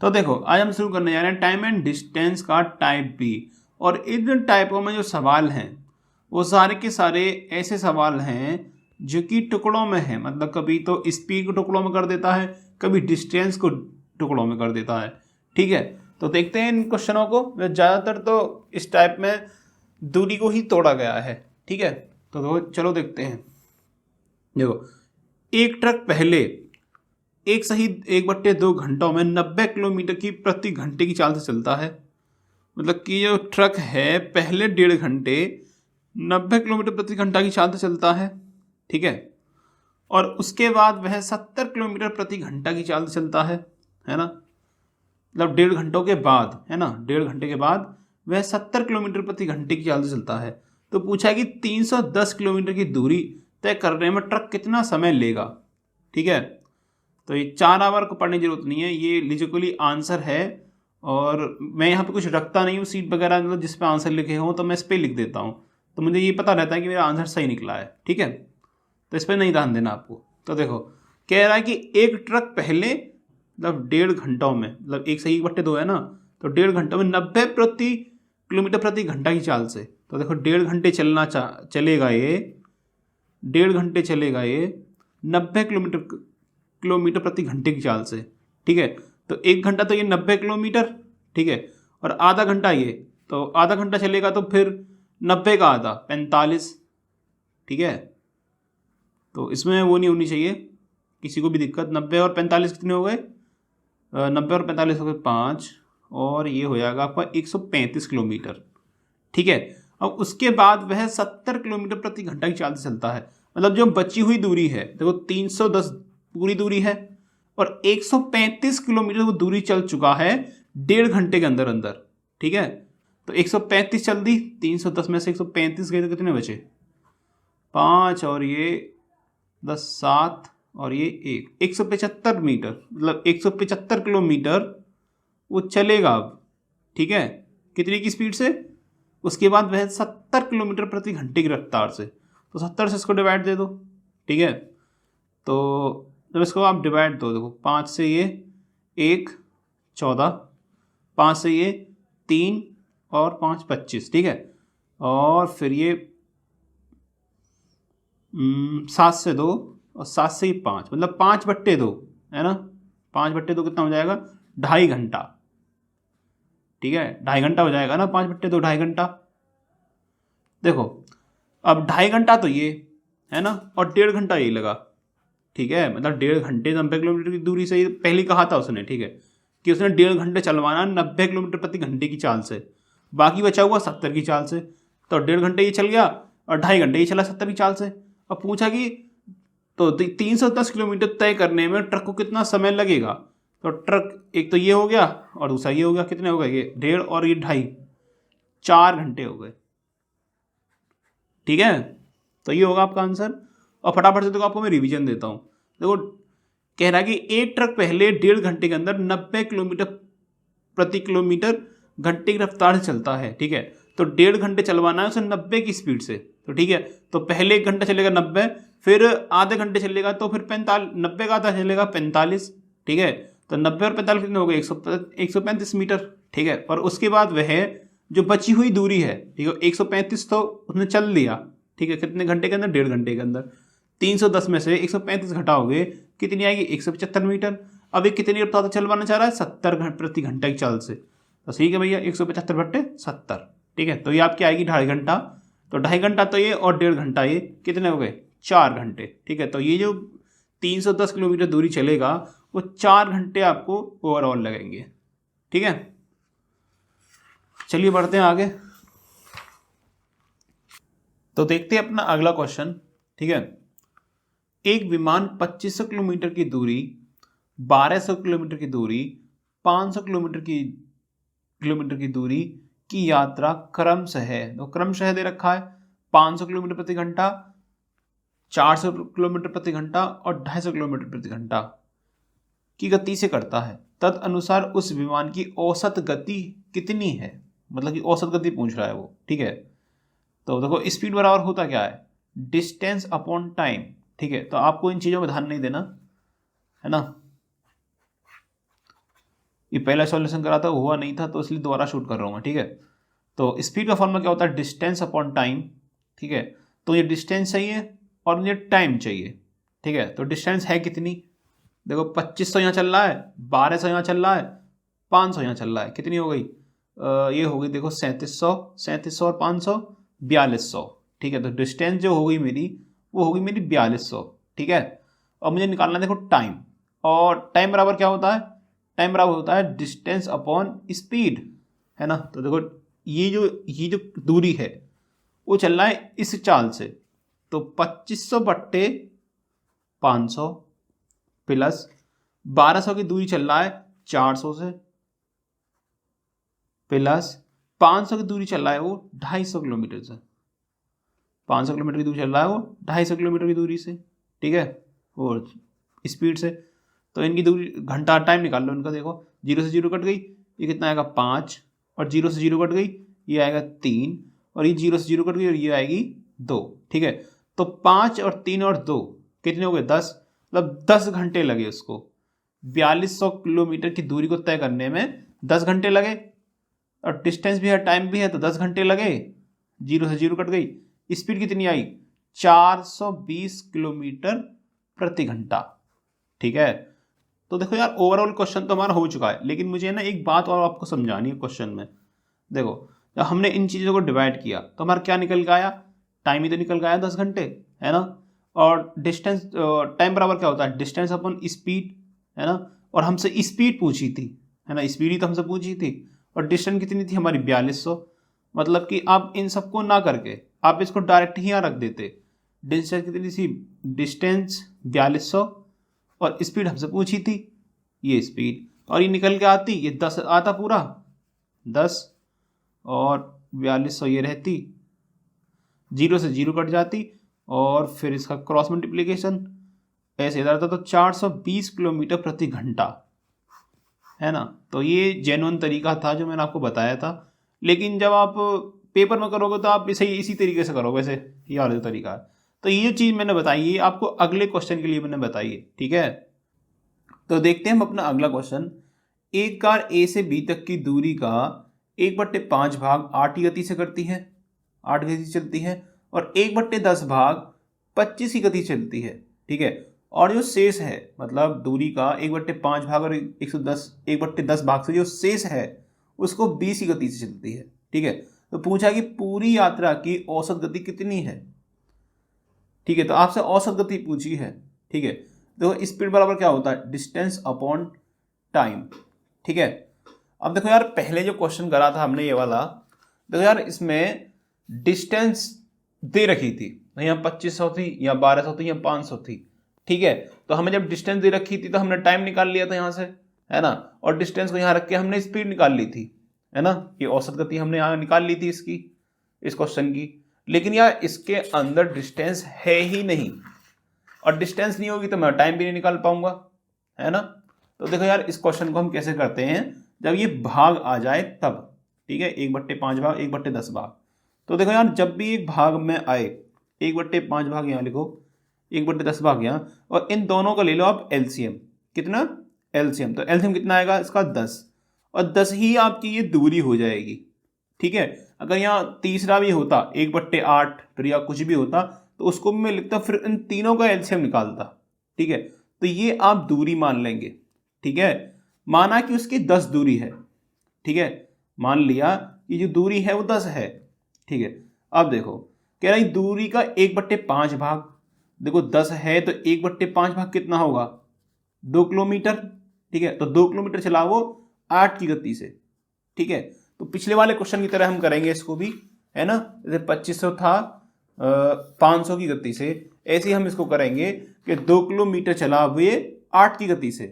तो देखो आज हम शुरू करने जा रहे हैं टाइम एंड डिस्टेंस का टाइप बी। और इन टाइपों में जो सवाल हैं वो सारे के सारे ऐसे सवाल हैं जो कि टुकड़ों में हैं, मतलब कभी तो स्पीड को टुकड़ों में कर देता है, कभी डिस्टेंस को टुकड़ों में कर देता है। ठीक है, तो देखते हैं इन क्वेश्चनों को। ज़्यादातर तो इस टाइप में दूरी को ही तोड़ा गया है। ठीक है, तो चलो देखते हैं। देखो, एक ट्रक पहले एक सही 1/2 घंटों में 90 किलोमीटर की प्रति घंटे की चाल से चलता है। मतलब कि जो ट्रक है पहले 1.5 घंटे 90 किलोमीटर प्रति घंटा की चाल से चलता है। ठीक है, और उसके बाद वह 70 किलोमीटर प्रति घंटा की चाल से चलता है ना। मतलब 1.5 घंटों के बाद, है ना, 1.5 घंटे के बाद वह 70 किलोमीटर प्रति घंटे की चाल से चलता है। तो पूछा कि 310 किलोमीटर की दूरी तय करने में ट्रक कितना समय लेगा। ठीक है, तो ये 4 आवर को पढ़ने की जरूरत नहीं है, ये लॉजिकली आंसर है। और मैं यहाँ पे कुछ रखता नहीं हूँ सीट वगैरह, मतलब जिस पे आंसर लिखे हों तो मैं इस पर लिख देता हूँ, तो मुझे ये पता रहता है कि मेरा आंसर सही निकला है। ठीक है, तो इस पर नहीं ध्यान देना आपको। तो देखो, कह रहा है कि एक ट्रक पहले मतलब 1.5 घंटों में, मतलब 1/2 है ना, तो 1.5 घंटों में 90 किलोमीटर प्रति घंटा की चाल से। तो देखो 1.5 घंटे चलेगा ये, 1.5 घंटे चलेगा ये 90 किलोमीटर प्रति घंटे की चाल से। ठीक है, तो 1 घंटा तो ये 90 किलोमीटर। ठीक है, और आधा घंटा ये, तो आधा घंटा चलेगा तो फिर 90 का आधा 45। ठीक है, तो इसमें वो नहीं होनी चाहिए किसी को भी दिक्कत। 90 और 45 कितने हो गए? 90 और 45 हो गए 5, और ये हो जाएगा आपका 135 किलोमीटर। ठीक है, अब उसके बाद वह 70 किलोमीटर प्रति घंटा की चाल से चलता है। मतलब जो बची हुई दूरी है, देखो 310 पूरी दूरी है और 135 किलोमीटर वो दूरी चल चुका है 1.5 घंटे के अंदर अंदर। ठीक है, तो 135 चल दी, 310 में से 135 गए तो कितने बचे? 5 और ये 10 7 और ये 175 मीटर, मतलब 175 किलोमीटर वो चलेगा अब। ठीक है, कितनी की स्पीड से? उसके बाद वह 70 किलोमीटर प्रति घंटे की रफ्तार से। तो 70 से इसको डिवाइड दे दो। ठीक है, तो जब इसको आप डिवाइड दो, देखो 5 से ये 1 14, 5 से ये 3 और 5 25। ठीक है, और फिर ये 7 से 2 और 7 से 5, मतलब 5/2 है ना। 5/2 कितना हो जाएगा? 2.5 घंटा। ठीक है, 2.5 घंटा हो जाएगा ना, 5/2 2.5 घंटा। देखो अब 2.5 घंटा तो ये है ना, और 1.5 घंटा ये लगा। ठीक है, मतलब 1.5 घंटे 90 किलोमीटर की दूरी से पहले कहा था उसने। ठीक है, कि उसने 1.5 घंटे चलवाना 90 किलोमीटर प्रति घंटे की चाल से, बाकी बचा हुआ 70 की चाल से। तो 1.5 घंटे ये चल गया और 2.5 घंटे ये चला 70 की चाल से। अब पूछा कि तो 310 किलोमीटर तय करने में ट्रक को कितना समय लगेगा। तो ट्रक एक तो ये हो गया और दूसरा ये हो गया, कितने हो गए? ये 1.5 और ये 2.5, 4 घंटे हो गए। ठीक है, तो ये होगा आपका आंसर। और फटाफट से देखो आपको मैं रिवीजन देता हूँ। देखो कह रहा है कि एक ट्रक पहले 1.5 घंटे के अंदर 90 किलोमीटर प्रति किलोमीटर घंटे की रफ्तार से चलता है। ठीक है, तो 1.5 घंटे चलवाना है उसे 90 की स्पीड से। तो ठीक है, तो पहले 1 घंटा चलेगा 90, फिर आधे घंटे चलेगा तो फिर 45, 90 का आधा चलेगा 45। ठीक है, तो 90 और 45 कितने हो गए? 135 मीटर। ठीक है, और उसके बाद वह जो बची हुई दूरी है, ठीक है, 135 तो उसने चल लिया। ठीक है, कितने घंटे के अंदर? 1.5 घंटे के अंदर। 310 में से 135 घटाओगे कितनी आएगी? 175 मीटर। अब ये कितनी रफ्तार से चलवाना चाह रहा है? 70 प्रति घंटा की चाल से। तो ठीक है भैया, 175/70। ठीक है, तो ये आपकी आएगी 2.5 घंटा। तो 2.5 घंटा तो ये और 1.5 घंटा ये, कितने हो गए? 4 घंटे। ठीक है, तो ये जो 310 किलोमीटर दूरी चलेगा वो 4 घंटे आपको ओवरऑल लगेंगे। ठीक है, चलिए बढ़ते हैं आगे। तो देखते हैं अपना अगला क्वेश्चन। ठीक है, एक विमान 2500 किलोमीटर की दूरी, 1200 किलोमीटर की दूरी, 500 किलोमीटर की दूरी की यात्रा क्रमशः है, तो क्रमशः दे रखा है 500 किलोमीटर प्रति घंटा, 400 किलोमीटर प्रति घंटा और 250 किलोमीटर प्रति घंटा की गति से करता है। तद अनुसार उस विमान की औसत गति कितनी है? मतलब कि औसत गति पूछ रहा है वो। ठीक है, तो देखो स्पीड बराबर होता क्या है? Distance upon time. ठीक है, तो आपको इन चीज़ों में ध्यान नहीं देना है ना। ये पहला सॉल्यूशन करा था, हुआ नहीं था, तो इसलिए दोबारा शूट कर रहा हूँ मैं, ठीक है। तो स्पीड का फॉर्मूला क्या होता है, डिस्टेंस अपॉन टाइम, ठीक है। तो ये डिस्टेंस चाहिए और मुझे टाइम चाहिए, ठीक है। तो डिस्टेंस है कितनी, देखो 2500 यहाँ चल रहा है, 1200 यहाँ चल रहा है, 500 यहाँ चल रहा है, कितनी हो गई, ये हो गई देखो 3700 और 500 4200, ठीक है। तो डिस्टेंस जो होगी मेरी वो होगी मेरी 4200, ठीक है। और मुझे निकालना है देखो टाइम, और टाइम बराबर क्या होता है, टाइम बराबर होता है डिस्टेंस अपॉन स्पीड, है ना। तो देखो ये जो दूरी है वो चल रहा है इस चाल से, तो 2500 बट्टे 500 प्लस 1200 की दूरी चल रहा है 400 से, प्लस 500 की दूरी चल रहा है वो 250 किलोमीटर से, 500 किलोमीटर की दूरी चल रहा है वो 250 किलोमीटर की दूरी से, ठीक है, और स्पीड से। तो इनकी दूरी घंटा टाइम निकाल लो इनका, देखो 0 से 0 कट गई, ये कितना आएगा 5, और 0 से 0 कट गई, ये आएगा 3, और ये 0 से 0 कट गई और ये आएगी 2, ठीक है। तो 5 और 3 और 2 कितने हो गए 10, मतलब 10 घंटे लगे उसको 4200 किलोमीटर की दूरी को तय करने में 10 घंटे लगे, और डिस्टेंस भी है टाइम भी है, तो 10 घंटे लगे, 0 से 0 कट गई, स्पीड कितनी आई 420 किलोमीटर प्रति घंटा, ठीक है। तो देखो यार ओवरऑल क्वेश्चन तो हमारा हो चुका है, लेकिन मुझे ना एक बात और आपको समझानी है क्वेश्चन में। देखो जब हमने इन चीज़ों को डिवाइड किया तो हमारा क्या निकल के आया, टाइम ही तो निकल के आया 10 घंटे, है ना। और डिस्टेंस टाइम बराबर क्या होता है, डिस्टेंस अपन स्पीड, है ना। और हमसे स्पीड पूछी थी, है ना, स्पीड ही तो हमसे पूछी थी, और डिस्टेंस कितनी थी हमारी 4200। मतलब कि आप इन सबको ना करके आप इसको डायरेक्ट ही यहाँ रख देते, डिस्टेंस कितनी थी, डिस्टेंस 4200 और स्पीड हमसे पूछी थी ये स्पीड, और ये निकल के आती, ये 10 आता पूरा 10, और 4200 ये रहती, 0 से 0 कट जाती, और फिर इसका क्रॉस मल्टीप्लिकेशन ऐसे इधर था, तो 420 किलोमीटर प्रति घंटा, है ना। तो ये जेन्युइन तरीका था जो मैंने आपको बताया था, लेकिन जब आप पेपर में करोगे तो आप इसी तरीके से करोगे, वैसे ये वाला जो तरीका है। तो ये जो चीज़ मैंने बताई ये आपको अगले क्वेश्चन के लिए मैंने बताई है, ठीक है। तो देखते हैं हम अपना अगला क्वेश्चन। एक कार ए से बी तक की दूरी का 1/5 भाग 8 की गति से करती है, 8 गति से चलती है, और 1/10 भाग 25 की गति चलती है, ठीक है। और जो शेष है, मतलब दूरी का 1/5 भाग और 1/10 भाग से जो शेष है उसको 20 की गति से चलती है, ठीक है। तो पूछा कि पूरी यात्रा की औसत गति कितनी है, ठीक है। तो आपसे औसत गति पूछी है, ठीक है। तो स्पीड बराबर क्या होता है, डिस्टेंस अपॉन टाइम, ठीक है। अब देखो यार पहले जो क्वेश्चन करा था हमने ये वाला, देखो यार इसमें डिस्टेंस दे रखी थी, यहाँ 2500 थी या 1200 थी या 500 थी, ठीक है। तो हमें जब डिस्टेंस दे रखी थी तो हमने टाइम निकाल लिया था यहाँ से, है ना, और डिस्टेंस को यहाँ रख के हमने स्पीड निकाल ली थी, है ना। ये औसत गति हमने यहाँ निकाल ली थी इसकी, इस क्वेश्चन की। लेकिन यार इसके अंदर डिस्टेंस है ही नहीं, और डिस्टेंस नहीं होगी तो मैं टाइम भी नहीं निकाल पाऊंगा, है ना। तो देखो यार इस क्वेश्चन को हम कैसे करते हैं, जब ये भाग आ जाए तब, ठीक है, 1/5 भाग 1/10 भाग। तो देखो यार जब भी एक भाग में आए, 1/5 भाग यहाँ लिखो, 1/10 भाग यहाँ, और इन दोनों का ले लो आप एलसीएम, कितना एलसीएम, तो एलसीएम कितना आएगा इसका 10, और 10 ही आपकी ये दूरी हो जाएगी, ठीक है। अगर यहाँ तीसरा भी होता 1/8 फिर या कुछ भी होता तो उसको भी मैं लिखता, फिर इन तीनों का एलसीएम निकालता, ठीक है। तो ये आप दूरी मान लेंगे, ठीक है। माना कि उसकी 10 दूरी है, ठीक है, मान लिया कि जो दूरी है वो 10 है, ठीक है। अब देखो कह रहा है दूरी का 1/5 भाग, देखो 10 है तो 1/5 भाग कितना होगा 2 किलोमीटर, ठीक है। तो 2 किलोमीटर चला वो 8 की गति से, ठीक है। तो पिछले वाले क्वेश्चन की तरह हम करेंगे इसको भी, है ना। जैसे 2500 था 500 की गति से, ऐसे ही हम इसको करेंगे कि 2 किलोमीटर चला हुए 8 की गति से,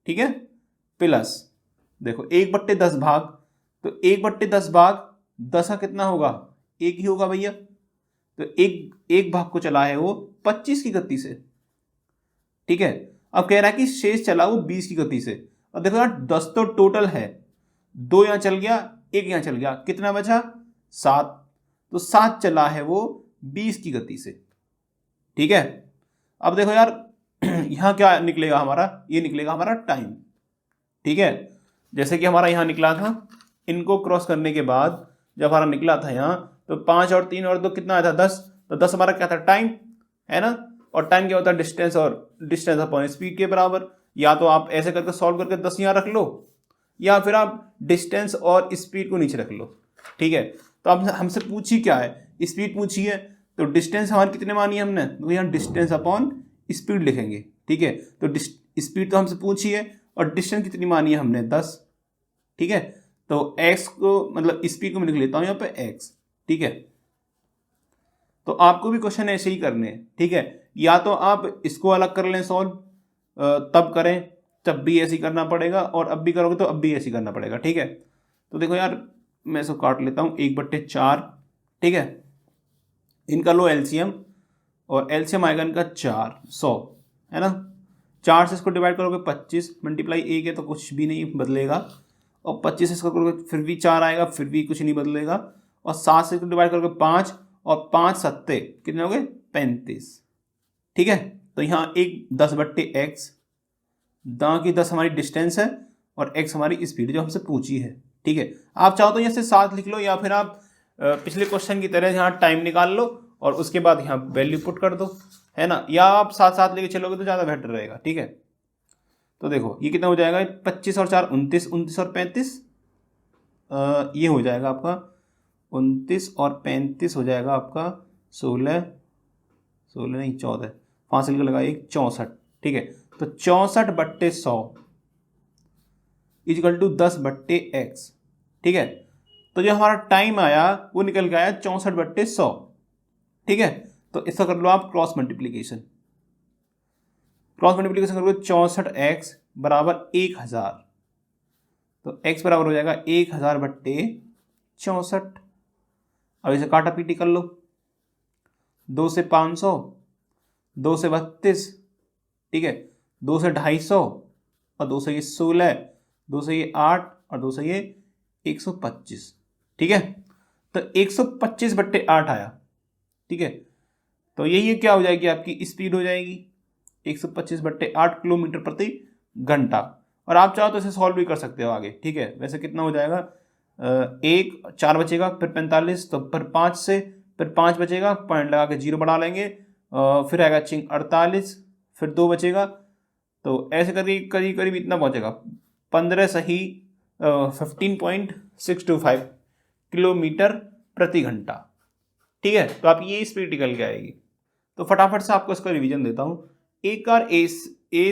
ठीक है, प्लस देखो 1/10 भाग, तो 1/10 भाग 10 का कितना होगा, एक ही होगा भैया। तो एक भाग को चला है वो 25 की गति से, ठीक है। अब कह रहा है कि शेष चला वो 20 की गति से। और देखो यार 10 तो टोटल है, 2 यहाँ चल गया, 1 यहाँ चल गया, कितना बचा 7, तो 7 चला है वो 20 की गति से, ठीक है। अब देखो यार यहाँ क्या निकलेगा हमारा, ये निकलेगा हमारा टाइम, ठीक है। जैसे कि हमारा यहाँ निकला था, इनको क्रॉस करने के बाद जब हमारा निकला था यहाँ, तो 5 और 3 और 2 कितना आया था 10, तो 10 हमारा क्या था टाइम, है ना। और टाइम क्या होता है डिस्टेंस, और डिस्टेंस अपॉन स्पीड के बराबर। या तो आप ऐसे करके सॉल्व करके 10 यहाँ रख लो, या फिर आप डिस्टेंस और स्पीड को नीचे रख लो, ठीक है। तो अब हमसे पूछी क्या है, स्पीड पूछी है, तो डिस्टेंस हमारी कितने मानी है हमने, तो यहाँ डिस्टेंस अपॉन स्पीड लिखेंगे, ठीक है। तो स्पीड तो हमसे पूछी है और डिस्टेंस कितनी मानी है हमने 10, ठीक है। तो x को मतलब स्पीड को मैं लिख लेता हूँ यहाँ पे x, ठीक है। तो आपको भी क्वेश्चन ऐसे ही करने हैं, ठीक है। या तो आप इसको अलग कर लें सॉल्व, तब करें, तब भी ऐसे ही करना पड़ेगा, और अब भी करोगे तो अब भी ऐसे ही करना पड़ेगा, ठीक है। तो देखो यार, मैं इसको काट लेता हूँ 1/4, ठीक है। इनका लो एलसीएम, और एलसीएम आएगा इनका 4, 100, है ना। 4 से इसको डिवाइड करोगे 25, मल्टीप्लाई 1 है तो कुछ भी नहीं बदलेगा, और 25 से इसको करोगे फिर भी 4 आएगा, फिर भी कुछ नहीं बदलेगा, और 7 से इसको डिवाइड करोगे 5, और 5 सत्ते कितने हो गए 35, ठीक है। तो यहाँ एक 10/x, दाँ की 10 हमारी डिस्टेंस है, और x हमारी स्पीड जो हमसे पूछी है, ठीक है। आप चाहो तो यहाँ से 7 लिख लो, या फिर आप पिछले क्वेश्चन की तरह यहाँ टाइम निकाल लो और उसके बाद यहाँ वैल्यू पुट कर दो, है ना। या आप 7 लेके चलोगे तो ज़्यादा बेटर रहेगा, ठीक है। तो देखो ये कितना हो जाएगा, 25 और 4 29, 29 और 35, ये हो जाएगा आपका 29 और 35 हो जाएगा आपका 16 नहीं 14, फासिल का लगा 1, 64, ठीक है। तो 64/100 इजिकल टू 10/x, ठीक है। तो जो हमारा टाइम आया वो निकल के आया 64/100, ठीक है। तो इसका कर लो आप क्रॉस मल्टीप्लीकेशन करोगे 64x बराबर 1000, तो x बराबर हो जाएगा 1000/64। अब इसे काटा पीटी कर लो, 2 से 500, 2 से 32, ठीक है, 2 से 250, और 2 से ये 16, 2 से ये 8, और 2 से ये 125, ठीक है। तो 125/8 आया, ठीक है। तो यही क्या हो जाएगी आपकी स्पीड हो जाएगी 125/8 किलोमीटर प्रति घंटा। और आप चाहो तो इसे सॉल्व भी कर सकते हो आगे, ठीक है। वैसे कितना हो जाएगा, 4 बचेगा, फिर 45, तो फिर 5 से फिर 5 बचेगा, पॉइंट लगा के 0 बढ़ा लेंगे, फिर आएगा 48, फिर 2 बचेगा, तो ऐसे करके करीब करीब इतना पहुंचेगा 15 सही 15.625 किलोमीटर प्रति घंटा, ठीक है। तो आप ये स्पीड निकल के आएगी। तो फटाफट से आपको इसका रिवीजन देता हूँ। एक कार ए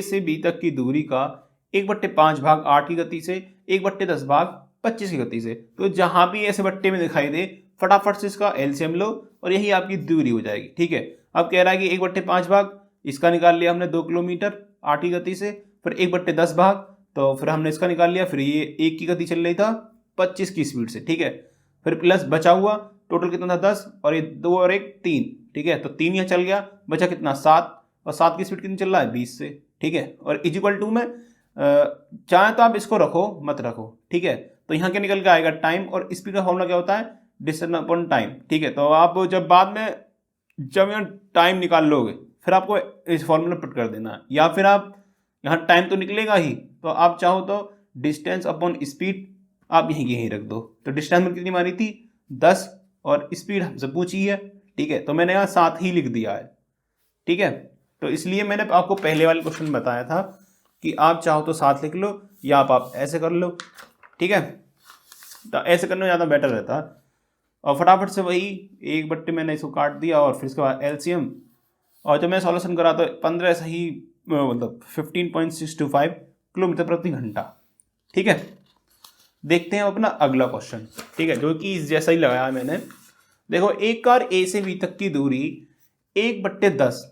से बी तक की दूरी का 1/5 भाग 8 की गति से, 1/10 भाग 25 की गति से। तो जहां भी ऐसे बट्टे में दिखाई दे फटाफट से इसका एलसीएम लो और यही आपकी दूरी हो जाएगी, ठीक है। अब कह रहा है कि 1/5 भाग इसका निकाल लिया हमने 2 किलोमीटर 8 की गति से, फिर 1/10 भाग, तो फिर हमने इसका निकाल लिया, फिर ये 1 की गति चल रही था 25 की स्पीड से, ठीक है। फिर प्लस बचा हुआ टोटल कितना था 10, और ये 2 और 1 3, ठीक है। तो 3 यहाँ चल गया, बचा कितना 7, और 7 की स्पीड कितनी चल रहा है 20 से, ठीक है। और इजिकल टू में चाहे तो आप इसको रखो मत रखो, ठीक है। तो यहाँ क्या निकल के आएगा टाइम, और स्पीड का फॉर्मूला क्या होता है डिस्टेंस अपॉन टाइम, ठीक है। तो आप जब बाद में जब यहाँ टाइम निकाल लोगे फिर आपको इस फॉर्मूला पुट कर देना है, या फिर आप यहाँ टाइम तो निकलेगा ही, तो आप चाहो तो डिस्टेंस अपॉन स्पीड आप यहीं रख दो। तो डिस्टेंस में कितनी मारी थी 10, और स्पीड हमसे पूछी है, ठीक है। तो मैंने यहाँ 7 ही लिख दिया है, ठीक है। तो इसलिए मैंने आपको पहले वाले क्वेश्चन बताया था कि आप चाहो तो 7 लिख लो, या आप ऐसे कर लो, ठीक है। तो ऐसे करने में ज़्यादा बेटर रहता। और फटाफट से वही 1/, मैंने इसको काट दिया, और फिर इसके बाद एलसीएम, और जब मैं सॉल्यूशन करा तो 15 सही मतलब 15.625 किलोमीटर प्रति घंटा, ठीक है। देखते हैं अपना अगला क्वेश्चन, ठीक है, जो कि जैसा ही लगाया मैंने। देखो एक कार ए से बी तक की दूरी 1/10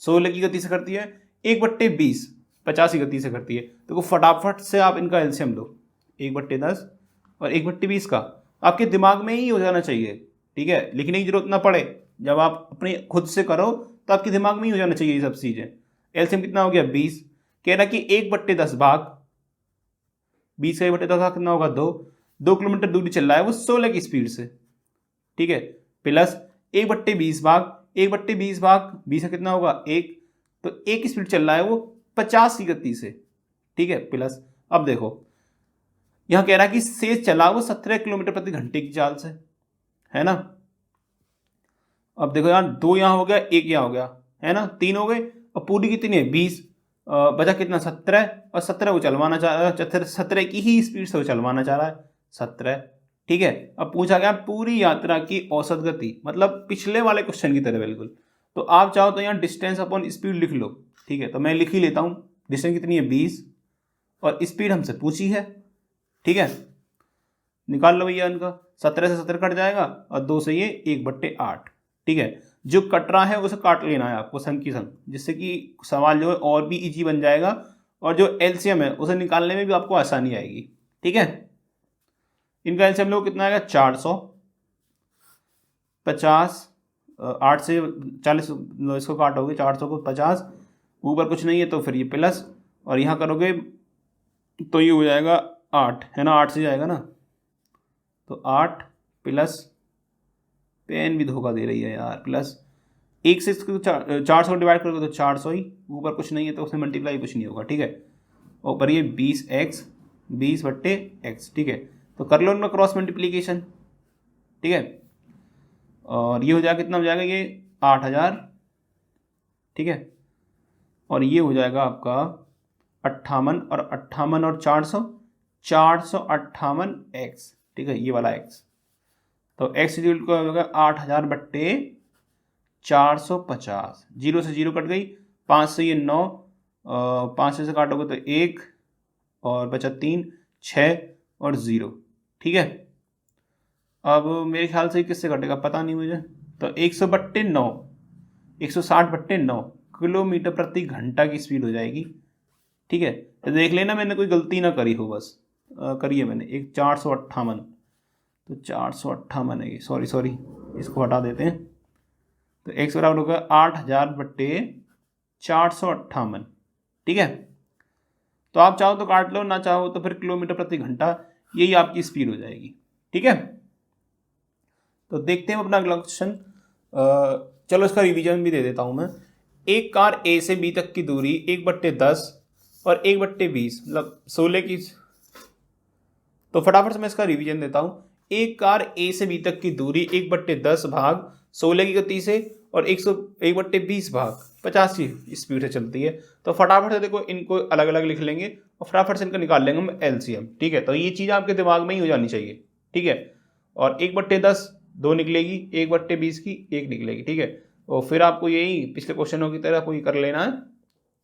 16 की गति से करती है, 1/20 50 की गति से करती है। तो फटाफट से आप इनका एलसीएम लो, 1/10 और 1/20 का आपके दिमाग में ही हो जाना चाहिए, ठीक है। लिखने की जरूरत ना पड़े, जब आप अपने खुद से करो तो आपके दिमाग में ही हो जाना चाहिए ये सब चीज़ें। एलसीएम कितना हो गया 20, कह रहा कि 1/10 भाग 20 का 1/10 भाग कितना होगा 2 किलोमीटर दूरी चल रहा है वो 16 की स्पीड से, ठीक है। प्लस 1/20 भाग 1/20 भाग 20 का कितना होगा 1, तो 1 की स्पीड चल रहा है वो 50 की गति से, ठीक है। प्लस अब देखो यहाँ कह रहा है कि से चला वो 17 किलोमीटर प्रति घंटे की चाल से, है ना। अब देखो यार, 2 यहाँ हो गया, 1 यहाँ हो गया, है ना, 3 हो गए, और पूरी कितनी है 20, बचा कितना 17, और 17 को चलवाना चाह रहा है, 17 की ही स्पीड से वो चलवाना चाह रहा है 17, ठीक है। अब पूछा गया पूरी यात्रा की औसत गति, मतलब पिछले वाले क्वेश्चन की तरह बिल्कुल। तो आप चाहो तो यहाँ डिस्टेंस अपॉन स्पीड लिख लो, ठीक है। तो मैं लिख ही लेता हूँ, डिस्टेंस कितनी है 20, और स्पीड हमसे पूछी है, ठीक है। निकाल लो भैया इनका, 17 से 17 कट जाएगा, और 2 से ये 1/8, ठीक है। जो कट रहा है उसे काट लेना है आपको संग की संग, जिससे कि सवाल जो है और भी इजी बन जाएगा, और जो एलसीएम है उसे निकालने में भी आपको आसानी आएगी, ठीक है। इनका एलसीएम लोग कितना आएगा 450, 8 से 40 इसको काटोगे, 400 को 50, ऊपर कुछ नहीं है तो फिर ये प्लस, और यहाँ करोगे तो ये हो जाएगा 8, है ना, 8 से जाएगा ना, तो 8 प्लस, पेन भी धोखा दे रही है यार, प्लस 1 से 400 डिवाइड करोगे तो 400 ही, ऊपर कुछ नहीं है तो उसमें मल्टीप्लाई कुछ नहीं होगा, ठीक है। ऊपर ये 20x, 20/x, ठीक है। तो कर लो उनका क्रॉस मल्टीप्लीकेशन, ठीक है, और ये हो जाएगा कितना हो जाएगा ये 8000, ठीक है, और ये हो जाएगा आपका 58, और 58 और 400, 458x, ठीक है, ये वाला x। तो x इक्वल को होगा 8000/450, 0 से 0 कट गई, 5 से ये 9, 5 से काटोगे तो 1, और बचा 3, 6 और 0, ठीक है। अब मेरे ख्याल से किससे कटेगा पता नहीं मुझे, तो 100/9, 160/9 किलोमीटर प्रति घंटा की स्पीड हो जाएगी, ठीक है। तो देख लेना मैंने कोई गलती ना करी हो, बस करी है मैंने, एक 458, तो 458 है ये, सॉरी इसको हटा देते हैं। तो x बराबर होगा 8000/458, ठीक है। तो आप चाहो तो काट लो, ना चाहो तो फिर किलोमीटर प्रति घंटा, यही आपकी स्पीड हो जाएगी, ठीक है। तो देखते हैं अपना अगला क्वेश्चन। चलो इसका रिवीजन भी दे देता हूं मैं। एक कार ए से बी तक की दूरी 1/10 और 1/20 मतलब 16 की, तो फटाफट से मैं इसका रिवीजन देता हूं। एक कार ए से बी तक की दूरी 1/10 भाग 16 की गति से और 1/20 भाग 50 की स्पीड से चलती है। तो फटाफट से देखो इनको अलग अलग लिख लेंगे और फटाफट से इनका निकाल लेंगे हम एलसीएम, ठीक है। तो ये चीज़ आपके दिमाग में ही हो जानी चाहिए, ठीक है। और 1/10 2 निकलेगी, 1/20 की 1 निकलेगी, ठीक है। और फिर आपको यही पिछले क्वेश्चनों की तरह कोई कर लेना है,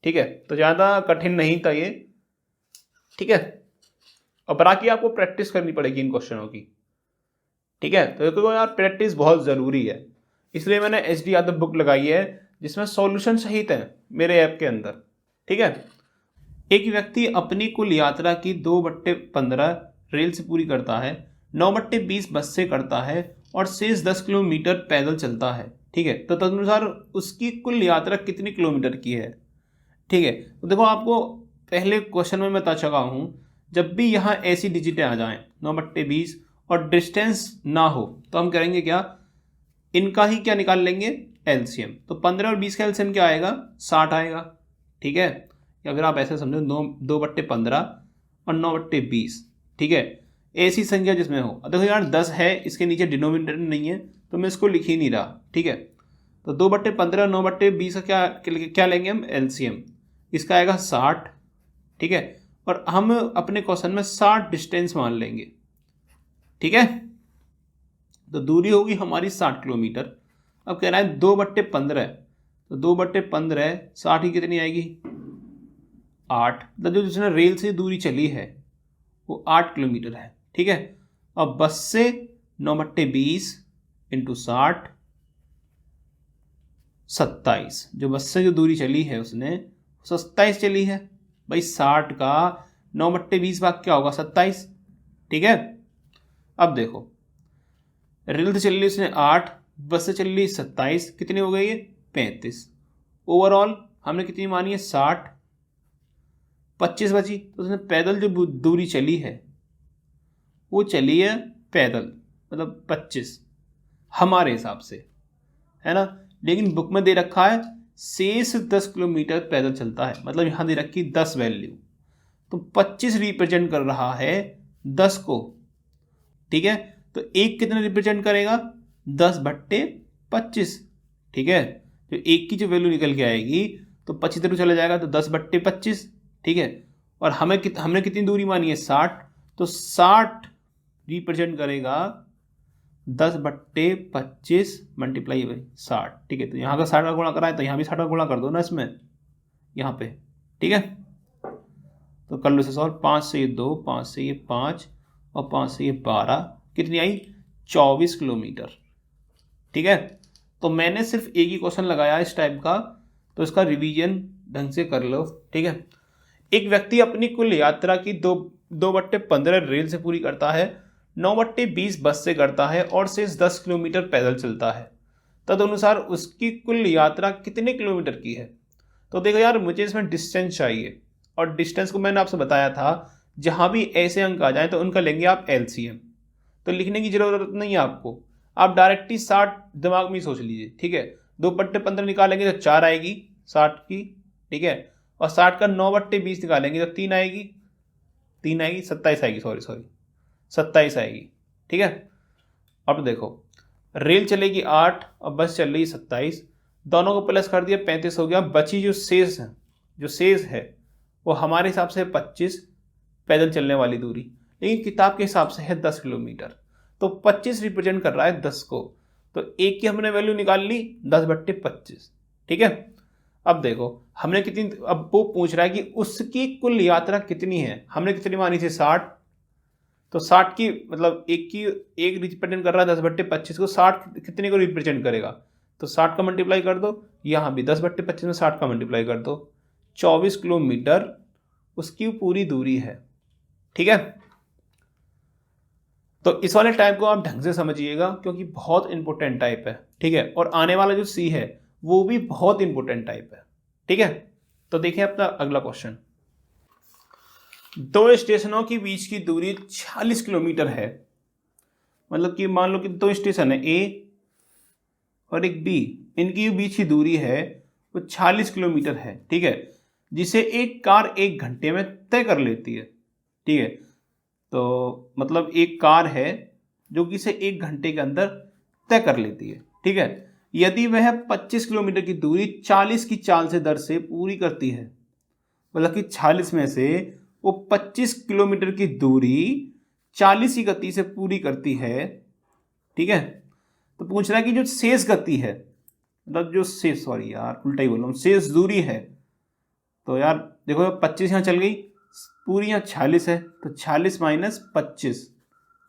ठीक है। तो ज़्यादा कठिन नहीं था ये, ठीक है। और बाकी आपको प्रैक्टिस करनी पड़ेगी इन क्वेश्चनों की, ठीक है। तो देखो यार प्रैक्टिस बहुत ज़रूरी है, इसलिए मैंने एच डी यादव बुक लगाई है जिसमें सॉल्यूशन सहित है मेरे ऐप के अंदर, ठीक है। एक व्यक्ति अपनी कुल यात्रा की 2/15 रेल से पूरी करता है, 9/20 बस से करता है और शेष 10 किलोमीटर पैदल चलता है, ठीक है। तो तदनुसार उसकी कुल यात्रा कितनी किलोमीटर की है, ठीक है। तो देखो आपको पहले क्वेश्चन में मैं बता चुका हूँ, जब भी यहाँ ऐसी डिजिटें आ जाएं 9/20 और डिस्टेंस ना हो तो हम करेंगे क्या, इनका ही क्या निकाल लेंगे एलसीएम। तो 15 और 20 का एलसीएम क्या आएगा 60 आएगा, ठीक है। अगर आप ऐसे समझो 2/15 और 9/20, ठीक है, ऐसी संख्या जिसमें हो। देखो यार 10 है, इसके नीचे डिनोमिनेटर नहीं है तो मैं इसको लिख ही नहीं रहा, ठीक है। तो 2/15 और 9/20 का क्या लेंगे हम एलसीएम, इसका आएगा 60, ठीक है। और हम अपने क्वेश्चन में 60 डिस्टेंस मान लेंगे, ठीक है। तो दूरी होगी हमारी 60 किलोमीटर। अब कह रहा है 2/15, तो 2/15 60 ही कितनी आएगी 8, मतलब जो जिसने रेल से दूरी चली है वो 8 किलोमीटर है, ठीक है। अब बस से 9/20 इंटू 60 27, जो बस से जो दूरी चली है उसने 27 चली है भाई। 60 का 9/20 भाग क्या होगा 27, ठीक है। अब देखो रेल से चल रही उसने 8, बस से चल रही 27, कितनी हो गई है 35। ओवरऑल हमने कितनी मानी है 60, 25 बची। तो उसने पैदल जो दूरी चली है वो चली है पैदल मतलब 25 हमारे हिसाब से, है ना। लेकिन बुक में दे रखा है शेष 10 किलोमीटर पैदल चलता है, मतलब यहाँ दे रखी 10 वैल्यू, तो 25 रिप्रेजेंट कर रहा है 10 को, ठीक है। तो एक कितने रिप्रेजेंट करेगा, 10/25, ठीक है। तो एक की जो वैल्यू निकल के आएगी तो 25 इधर चला जाएगा तो 10/25, ठीक है। और हमने कितनी दूरी मानी है, 60, तो 60 रिप्रेजेंट करेगा 10/25 मल्टीप्लाई बाई 60, ठीक है। तो यहाँ का 60 का गुणा करा है तो यहाँ भी 60 का गुणा कर दो ना इसमें, यहाँ पे, ठीक है। तो कर लो इसे सॉल्व, 5 से ये 2, 5 से ये 5 और 5 से ये 12, कितनी आई, 24 किलोमीटर, ठीक है। तो मैंने सिर्फ एक ही क्वेश्चन लगाया इस टाइप का, तो इसका रिवीजन ढंग से कर लो, ठीक है। एक व्यक्ति अपनी कुल यात्रा की 2/15 रेल से पूरी करता है, 9/20 बस से करता है और शेष 10 किलोमीटर पैदल चलता है। तदनुसार उसकी कुल यात्रा कितने किलोमीटर की है। तो देखो यार, मुझे इसमें डिस्टेंस चाहिए, और डिस्टेंस को मैंने आपसे बताया था जहाँ भी ऐसे अंक आ जाए तो उनका लेंगे आप एलसीएम। तो लिखने की जरूरत नहीं है आपको, आप डायरेक्ट ही 60 दिमाग में ही सोच लीजिए, ठीक है। 2/15 निकालेंगे तो 4 आएगी 60 की, ठीक है। और 60 का 9/20 निकालेंगे तो 3 आएगी, 27 आएगी, सॉरी 27 आएगी, ठीक है। अब देखो, रेल चलेगी 8 और बस चल रही 27, दोनों को प्लस कर दिया 35 हो गया। बची जो शेष है वो हमारे हिसाब से 25 पैदल चलने वाली दूरी, लेकिन किताब के हिसाब से है 10 किलोमीटर। तो 25 रिप्रेजेंट कर रहा है 10 को, तो एक की हमने वैल्यू निकाल ली 10/25, ठीक है। अब देखो हमने कितनी, अब वो पूछ रहा है कि उसकी कुल यात्रा कितनी है, हमने कितनी मानी थी 60, तो 60 की मतलब एक रिप्रेजेंट कर रहा है 10/25 को, 60 कितने को रिप्रेजेंट करेगा, तो 60 का मल्टीप्लाई कर दो, यहाँ भी 10/25 में 60 का मल्टीप्लाई कर दो, 24 किलोमीटर उसकी पूरी दूरी है, ठीक है। तो इस वाले टाइप को आप ढंग से समझिएगा क्योंकि बहुत इंपॉर्टेंट टाइप है, ठीक है। और आने वाला जो सी है वो भी बहुत इंपॉर्टेंट टाइप है, ठीक है। तो देखिए अपना अगला क्वेश्चन, दो स्टेशनों के बीच की दूरी 46 किलोमीटर है। मतलब कि मान लो कि दो स्टेशन है, ए और एक बी, इनकी बीच की दूरी है वो 46 किलोमीटर है, ठीक है, जिसे एक कार 1 घंटे में तय कर लेती है, ठीक है। तो मतलब एक कार है जो कि इसे 1 घंटे के अंदर तय कर लेती है, ठीक है। यदि वह 25 किलोमीटर की दूरी 40 की चाल से दर से पूरी करती है, मतलब कि 46 में से वो 25 किलोमीटर की दूरी 40 की गति से पूरी करती है, ठीक है। तो पूछ रहा है कि जो शेष गति है, मतलब जो शेष, सॉरी यार उल्टा ही बोल रहा हूँ, शेष दूरी है, तो यार देखो 25 यहाँ चल गई, पूरी यहाँ 46 है, तो 46 माइनस 25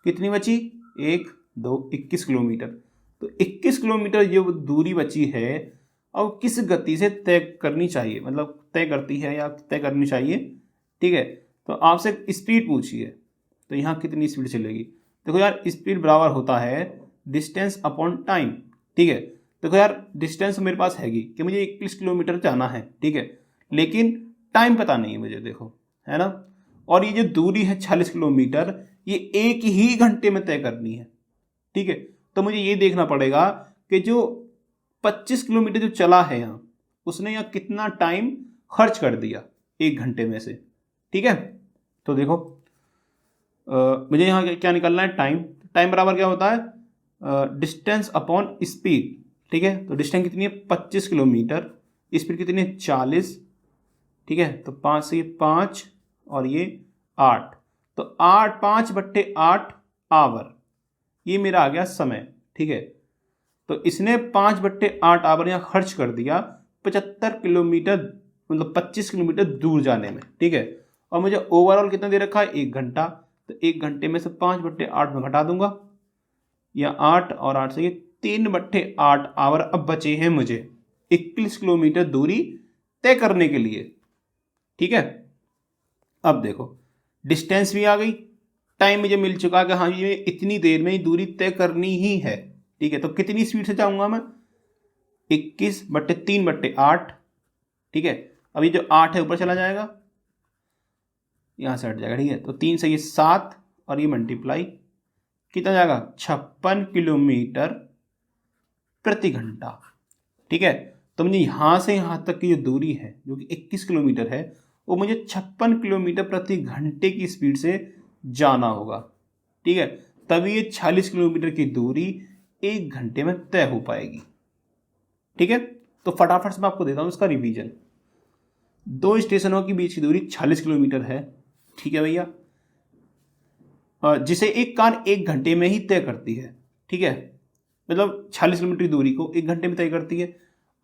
कितनी बची, 1 2 21 किलोमीटर। तो 21 किलोमीटर जो दूरी बची है अब किस गति से तय करनी चाहिए, मतलब तय करती है या तय करनी चाहिए, ठीक है। तो आपसे स्पीड पूछिए, तो यहाँ कितनी स्पीड चलेगी। देखो यार स्पीड बराबर होता है डिस्टेंस अपॉन टाइम, ठीक है। देखो यार डिस्टेंस मेरे पास हैगी कि मुझे 21 किलोमीटर जाना है, ठीक है, लेकिन टाइम पता नहीं है मुझे, देखो है ना। और ये जो दूरी है 46 किलोमीटर, ये 1 ही घंटे में तय करनी है, ठीक है। तो मुझे ये देखना पड़ेगा कि जो 25 किलोमीटर जो चला है यहाँ, उसने यहाँ कितना टाइम खर्च कर दिया 1 घंटे में से, ठीक है। तो देखो मुझे यहाँ क्या निकालना है, टाइम बराबर क्या होता है, डिस्टेंस अपॉन स्पीड, ठीक है। तो डिस्टेंस कितनी है 25 किलोमीटर, स्पीड कितनी है 40, ठीक है। तो 5 से ये 5 और ये 8, तो 5/8 आवर, ये मेरा आ गया समय, ठीक है। तो इसने 5/8 आवर यहाँ खर्च कर दिया 75 किलोमीटर, मतलब 25 किलोमीटर दूर जाने में, ठीक है। और मुझे ओवरऑल कितना दे रखा है, 1 घंटा, तो 1 घंटे में से 5/8 में घटा दूंगा, या 8 और 8 से ये 3/8 आवर अब बचे हैं मुझे 21 किलोमीटर दूरी तय करने के लिए, ठीक है। अब देखो डिस्टेंस भी आ गई, टाइम मुझे मिल चुका कि हाँ ये इतनी देर में ही दूरी तय करनी ही है, ठीक है। तो कितनी स्पीड से जाऊंगा मैं, 21/3/8, ठीक है। अभी जो 8 है ऊपर चला जाएगा, यहां से हट जाएगा, ठीक है। तो 3 से ये 7 और ये मल्टीप्लाई कितना जाएगा, 56 किलोमीटर प्रति घंटा, ठीक है। तो मुझे यहां से यहां तक की जो दूरी है जो कि 21 किलोमीटर है, वो मुझे 56 किलोमीटर प्रति घंटे की स्पीड से जाना होगा, ठीक है, तभी ये 40 किलोमीटर की दूरी 1 घंटे में तय हो पाएगी। ठीक है, तो फटाफट से मैं आपको देता हूँ इसका रिवीजन। 2 स्टेशनों के बीच की दूरी 40 किलोमीटर है, ठीक है भैया, जिसे एक कार 1 घंटे में ही तय करती है। ठीक है, मतलब 40 किलोमीटर की दूरी को 1 घंटे में तय करती है।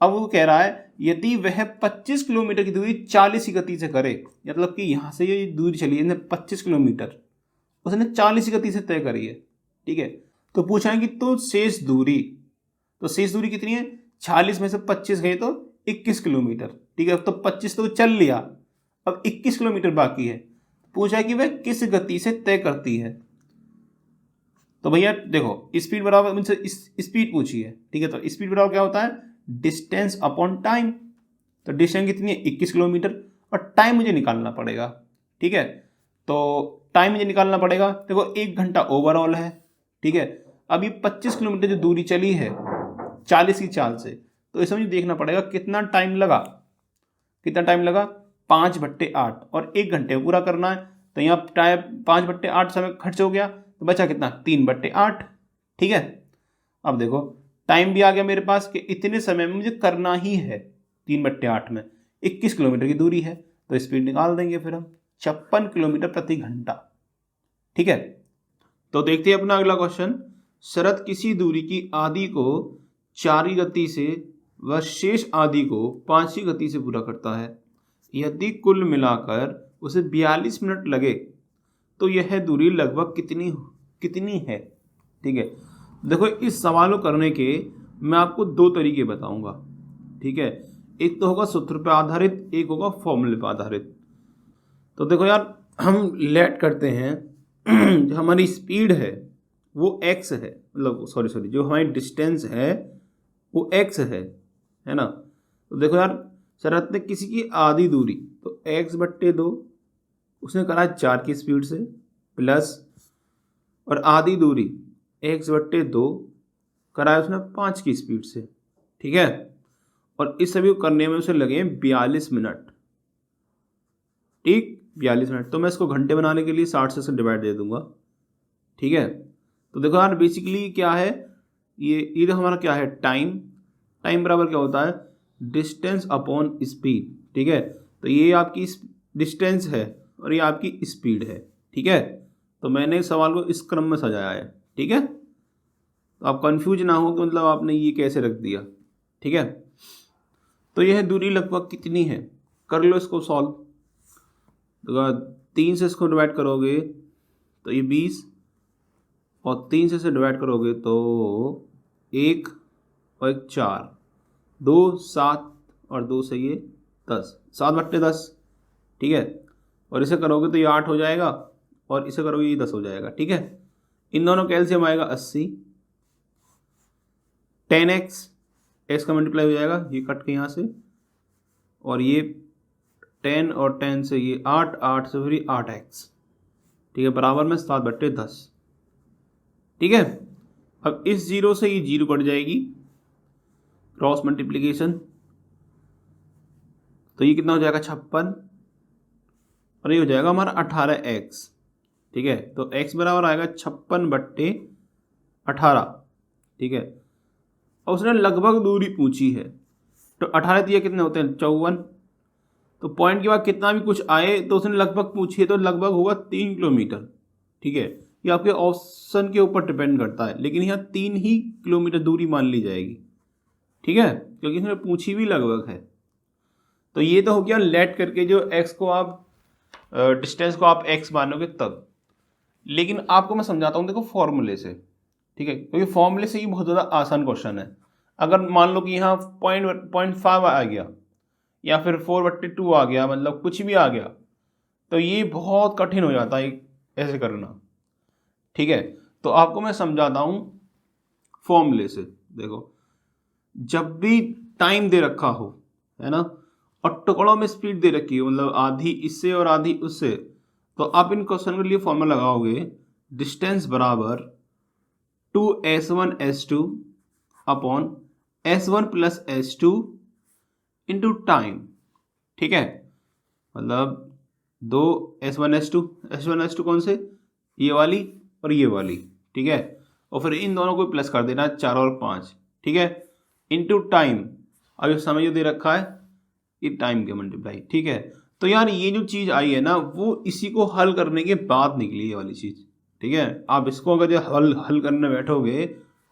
अब वो कह रहा है यदि वह 25 किलोमीटर की दूरी 40 की गति से करे, मतलब कि यहाँ से ये दूरी चली है 25 किलोमीटर, उसने 40 की गति से तय करी है। ठीक है, तो पूछा है कि तो शेष दूरी कितनी है? 40 में से 25 गए तो 21 किलोमीटर। ठीक है, तो 25 तो चल लिया, अब 21 किलोमीटर बाकी है। पूछा कि वह किस गति से तय करती है। तो भैया देखो, स्पीड बराबर मुझसे स्पीड पूछी है। ठीक है, तो स्पीड बराबर क्या होता है? Distance upon time. तो डिस्टेंस कितनी है? 21 किलोमीटर, और टाइम मुझे निकालना पड़ेगा। ठीक है, तो टाइम मुझे निकालना पड़ेगा। देखो 1 घंटा ओवरऑल है। ठीक है, अब ये 25 किलोमीटर जो दूरी चली है 40 की चाल से, तो इसमें मुझे देखना पड़ेगा कितना टाइम लगा। 5/8, और 1 घंटे में पूरा करना है, तो यहाँ टाइम 5/8 समय खर्च हो गया, तो बचा कितना? 3/8। ठीक है, अब देखो टाइम भी आ गया मेरे पास कि इतने समय में मुझे करना ही है। 3/8 में 21 किलोमीटर की दूरी है, तो स्पीड निकाल देंगे फिर हम 56 किलोमीटर प्रति घंटा। ठीक है, तो देखते हैं अपना अगला क्वेश्चन। शरत किसी दूरी की आधी को 4 की गति से व शेष आधी को 5 की गति से पूरा करता है। यदि कुल मिलाकर उसे 42 मिनट लगे तो यह दूरी लगभग कितनी है? ठीक है, देखो इस सवाल को करने के मैं आपको 2 तरीके बताऊंगा। ठीक है, एक तो होगा सूत्र पे आधारित, एक होगा फॉर्मूले पे आधारित। तो देखो यार, हम लेट करते हैं जो हमारी स्पीड है वो x है, मतलब सॉरी जो हमारी डिस्टेंस है वो x है ना। तो देखो यार, शरत ने किसी की आधी दूरी, तो x/2 उसने करा 4 की स्पीड से, प्लस और आधी दूरी x/2 कराया उसने 5 की स्पीड से। ठीक है, और इस सभी को करने में उसे लगे 42 मिनट। ठीक, 42 मिनट। तो मैं इसको घंटे बनाने के लिए 60 से डिवाइड दे दूंगा। ठीक है, तो देखो यार बेसिकली क्या है, ये तो हमारा क्या है? टाइम बराबर क्या होता है? Distance upon speed. ठीक है, तो ये आपकी डिस्टेंस है और ये आपकी स्पीड है। ठीक है, तो मैंने सवाल को इस क्रम में सजाया है। ठीक है, तो आप कंफ्यूज ना हो कि मतलब आपने ये कैसे रख दिया। ठीक है, तो यह दूरी लगभग कितनी है? कर लो इसको सॉल्व। तो 3 से इसको डिवाइड करोगे तो ये 20, और 3 से इसे डिवाइड करोगे तो 1 और 1 4, 2 7 और 2 से ये 10, 7/10। ठीक है, और इसे करोगे तो ये 8 हो जाएगा, और इसे करोगे ये 10 हो जाएगा। ठीक है, इन दोनों का एलसीएम आएगा 80। 10x, x का मल्टीप्लाई हो जाएगा, ये कट के यहाँ से, और ये 10 और 10 से ये 8, 8 से फिर 8x। ठीक है, बराबर में 7/10। ठीक है, अब इस 0 से ये 0 कट जाएगी, क्रॉस मल्टीप्लीकेशन, तो ये कितना हो जाएगा? 56, और ये हो जाएगा हमारा 18x। ठीक है, तो x बराबर आएगा 56/18। ठीक है, और उसने लगभग दूरी पूछी है, तो 18 दिया कितने होते हैं? 54। तो पॉइंट के बाद कितना भी कुछ आए तो उसने लगभग पूछी है, तो लगभग होगा 3 किलोमीटर। ठीक है, ये आपके ऑप्शन के ऊपर डिपेंड करता है, लेकिन यहाँ 3 ही किलोमीटर दूरी मान ली जाएगी। ठीक है, क्योंकि इसने पूछी भी लगभग है। तो ये तो हो गया लेट करके जो x को आप डिस्टेंस को आप x मानोगे तब। लेकिन आपको मैं समझाता हूँ, देखो फॉर्मूले से। ठीक है, क्योंकि फॉर्मूले से ही बहुत ज़्यादा आसान क्वेश्चन है। अगर मान लो कि यहाँ 0.5 आ गया या फिर 4/2 आ गया, मतलब कुछ भी आ गया, तो ये बहुत कठिन हो जाता है ऐसे करना। ठीक है, तो आपको मैं समझाता हूँ फॉर्मूले से। देखो, जब भी टाइम दे रखा हो, है ना, और टुकड़ों में स्पीड दे रखी हो, मतलब आधी इससे और आधी उससे, तो आप इन क्वेश्चन के लिए फॉर्मूला लगाओगे, डिस्टेंस बराबर 2s1s2 upon s1 plus s2 into time. ठीक है, मतलब 2 s1 s2 कौन से? ये वाली और ये वाली, ठीक है। और फिर इन दोनों को प्लस कर देना 4 और 5, ठीक है, इनटू टाइम। अब ये समय जो दे रखा है ये टाइम के मल्टीप्लाई, ठीक है। तो यार ये जो चीज़ आई है ना वो इसी को हल करने के बाद निकली ये वाली चीज़, ठीक है। आप इसको अगर जो हल करने बैठोगे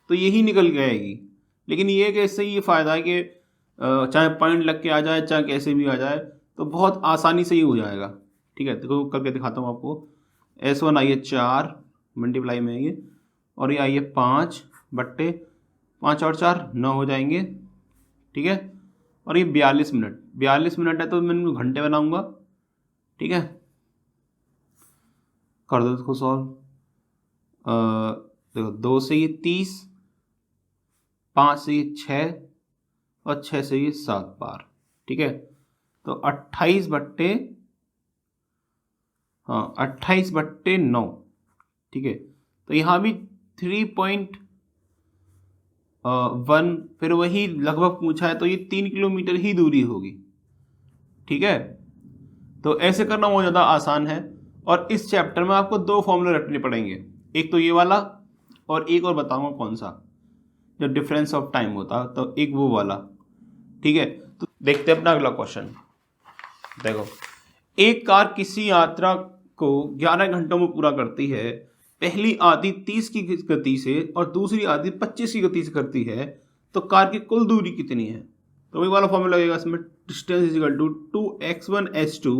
तो यही निकल के आएगी। लेकिन ये कि इससे ये फ़ायदा है कि चाहे पॉइंट लग के आ जाए चाहे कैसे भी आ जाए तो बहुत आसानी से ही हो जाएगा, ठीक है। देखो करके दिखाता हूँ आपको। S1 आई है 4 मल्टीप्लाई में ये, और ये आई है 5 बट्टे 5 और 4 9 हो जाएंगे, ठीक है। और ये 42 मिनट है तो मैं इनको घंटे बनाऊंगा, ठीक है। कर दो इसको सॉल्व। देखो 2 से ये 30, 5 से ये 6 और 6 से ये 7 बार, ठीक है। तो 28 बट्टे 9, ठीक है। तो यहाँ भी 3.1 फिर वही लगभग पूछा है तो ये 3 किलोमीटर ही दूरी होगी, ठीक है। तो ऐसे करना बहुत ज़्यादा आसान है। और इस चैप्टर में आपको 2 फॉर्मूले रटने पड़ेंगे, एक तो ये वाला और एक और बताऊंगा कौन सा, जो डिफरेंस ऑफ टाइम होता तो एक वो वाला, ठीक है। तो देखते हैं अपना अगला क्वेश्चन। देखो एक कार किसी यात्रा को 11 घंटों में पूरा करती है। पहली आधी 30 की गति से और दूसरी आधी 25 की गति से करती है, तो कार की कुल दूरी कितनी है। तो वही वाला फॉर्मूला लगेगा इसमें, distance is equal to 2x1 s2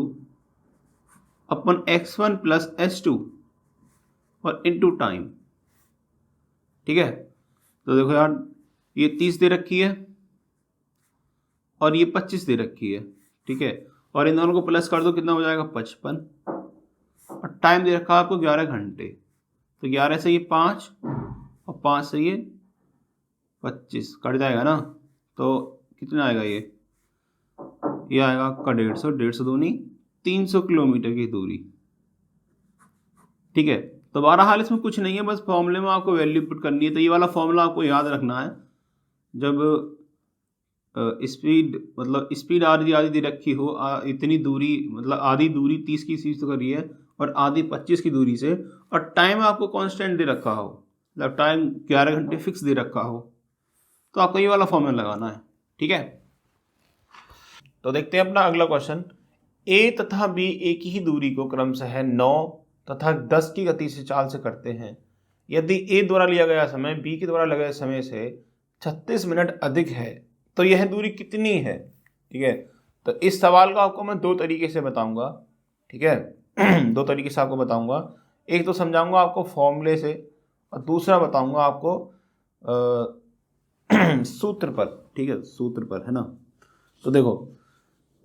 upon x1 plus s2 और इनटू टाइम, ठीक है। तो देखो यार ये 30 दे रखी है और ये 25 दे रखी है, ठीक है। और इन दोनों को प्लस कर दो, कितना हो जाएगा 55। और टाइम दे रखा है आपको 11 घंटे, तो 11 से ये 5 और 5 से ये 25 कट जाएगा ना, तो कितना आएगा ये आएगा आपका 150 दूनी 300 किलोमीटर की दूरी, ठीक है। तो बहरहाल इसमें कुछ नहीं है, बस फॉर्मूले में आपको वैल्यू पुट करनी है। तो ये वाला फॉर्मूला आपको याद रखना है, जब स्पीड मतलब स्पीड आधी दे रखी हो, इतनी दूरी मतलब आधी दूरी 30 की सीट तो करी है और आधी 25 की दूरी से, और टाइम आपको कांस्टेंट दे रखा हो, मतलब टाइम 11 घंटे फिक्स दे रखा हो, तो आपको ये वाला फॉर्मूला लगाना है, ठीक है। तो देखते हैं अपना अगला क्वेश्चन। ए तथा बी एक ही दूरी को क्रमशः 9 तथा 10 की गति से चाल से करते हैं। यदि ए द्वारा लिया गया समय बी के द्वारा लगाए समय से 36 मिनट अधिक है तो यह दूरी कितनी है, ठीक है। तो इस सवाल को आपको मैं 2 तरीके से बताऊंगा, ठीक है। 2 तरीके से आपको बताऊंगा, एक तो समझाऊंगा आपको फॉर्मूले से और दूसरा बताऊंगा आपको सूत्र पर, ठीक है, सूत्र पर, है ना। तो देखो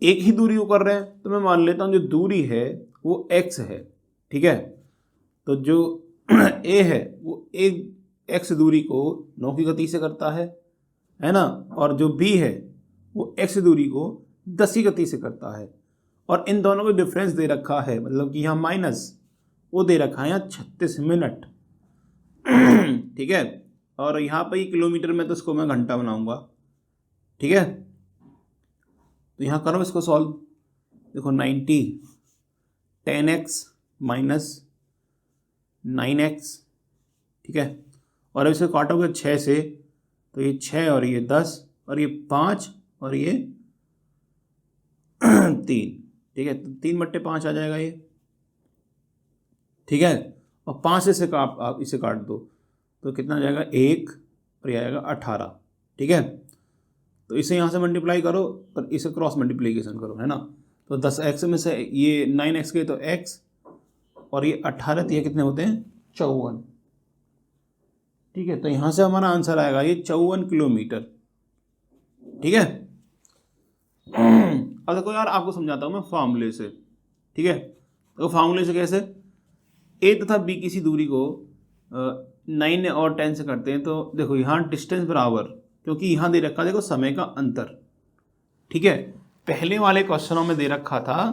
एक ही दूरी को कर रहे हैं तो मैं मान लेता हूँ जो दूरी है वो x है, ठीक है। तो जो a है वो एक x दूरी को 9 की गति से करता है ना, और जो b है वो x दूरी को 10 की गति से करता है, और इन दोनों को डिफरेंस दे रखा है, मतलब कि यहाँ माइनस वो दे रखा है यहाँ 36 मिनट, ठीक है। और यहाँ पर ही किलोमीटर में तो इसको मैं घंटा बनाऊंगा, ठीक है। तो यहाँ करो इसको सॉल्व। देखो 90 10x माइनस 9x, ठीक है। और अब इसे काटोगे 6 से, तो ये 6 और ये 10 और ये 5 और ये 3, ठीक है। तो 3 बट्टे 5 आ जाएगा ये, ठीक है। और 5 से आप इसे काट दो तो कितना आ जाएगा 1 और ये आएगा 18, ठीक है। तो इसे यहाँ से मल्टीप्लाई करो और इसे क्रॉस मल्टीप्लिकेशन करो, है ना। तो 10x में से ये 9x के तो x और ये 18, तो ये कितने होते हैं 54, ठीक है। तो यहाँ से हमारा आंसर आएगा ये 54 किलोमीटर, ठीक है। अब देखो यार आपको समझाता हूँ मैं फार्मूले से, ठीक है। तो फार्मूले से कैसे, ए तथा बी किसी दूरी को 9 और 10 से करते हैं। तो देखो यहाँ डिस्टेंस बराबर, क्योंकि यहाँ दे रखा देखो समय का अंतर, ठीक है। पहले वाले क्वेश्चनों में दे रखा था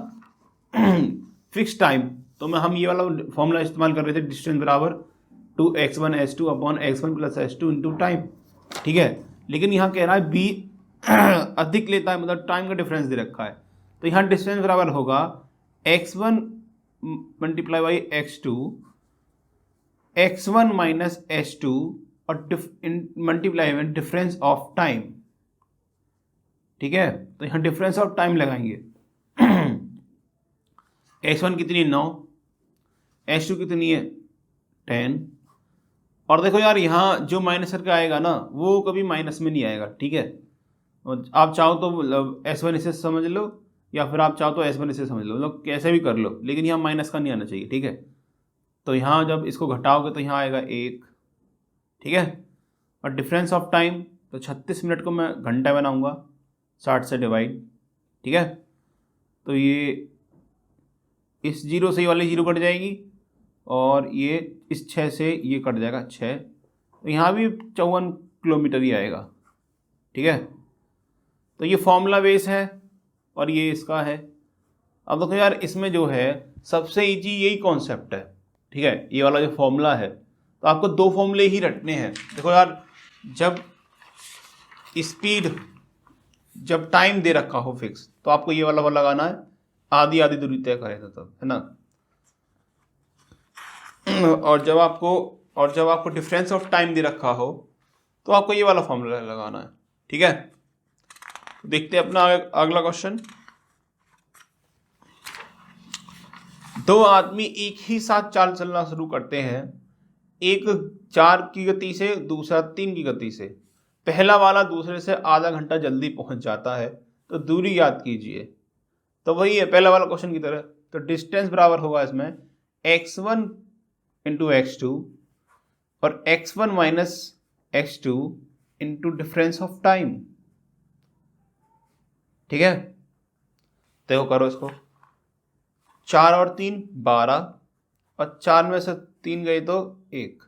फिक्स टाइम, तो हम ये वाला फॉर्मूला इस्तेमाल कर रहे थे, डिस्टेंस बराबर 2x1 s2 upon x1 plus s2 into time, ठीक है। लेकिन यहाँ कह रहा है बी अधिक लेता है, मतलब टाइम का डिफरेंस दे रखा है। तो यहाँ डिस्टेंस बराबर होगा x1 multiply by x2 x1 minus h2 और मल्टीप्लाई में डिफरेंस ऑफ टाइम। ठीक है, तो यहाँ डिफरेंस ऑफ टाइम लगाएंगे। x1 कितनी है 9, h2 कितनी है 10। और देखो यार यहाँ जो माइनस करके आएगा ना वो कभी माइनस में नहीं आएगा। ठीक है, आप चाहो तो S1 इसे समझ लो या फिर आप चाहो तो S1 इसे समझ लो, मतलब कैसे भी कर लो, लेकिन यहाँ माइनस का नहीं आना चाहिए। ठीक है, तो यहाँ जब इसको घटाओगे तो यहाँ आएगा 1। ठीक है, और डिफरेंस ऑफ टाइम तो 36 मिनट को मैं घंटा बनाऊंगा 60 से डिवाइड। ठीक है, तो ये इस जीरो से ये वाली जीरो कट जाएगी और ये इस 6 से ये कट जाएगा 6, तो यहाँ भी 54 किलोमीटर ही आएगा। ठीक है, तो ये फॉर्मूला बेस है और ये इसका है। अब देखो यार इसमें जो है सबसे इजी यही कॉन्सेप्ट है। ठीक है, ये वाला जो फॉर्मूला है, तो आपको दो फॉर्मूले ही रटने हैं। देखो यार जब स्पीड जब टाइम दे रखा हो फिक्स तो आपको ये वाला लगाना है, आधी आधी दूरी तय करेगा तब, है ना। और जब आपको डिफरेंस ऑफ टाइम दे रखा हो तो आपको ये वाला फॉर्मूला लगाना है। ठीक है, देखते हैं अपना अगला क्वेश्चन। दो आदमी एक ही साथ चाल चलना शुरू करते हैं, एक 4 की गति से दूसरा 3 की गति से। पहला वाला दूसरे से आधा घंटा जल्दी पहुंच जाता है, तो दूरी याद कीजिए। तो वही है पहला वाला क्वेश्चन की तरह, तो डिस्टेंस बराबर होगा इसमें x1 इंटू x2 और x1 minus x2 into difference of time. ठीक है, देखो करो इसको, 4 और 3 12 और 4 में से 3 गए तो 1,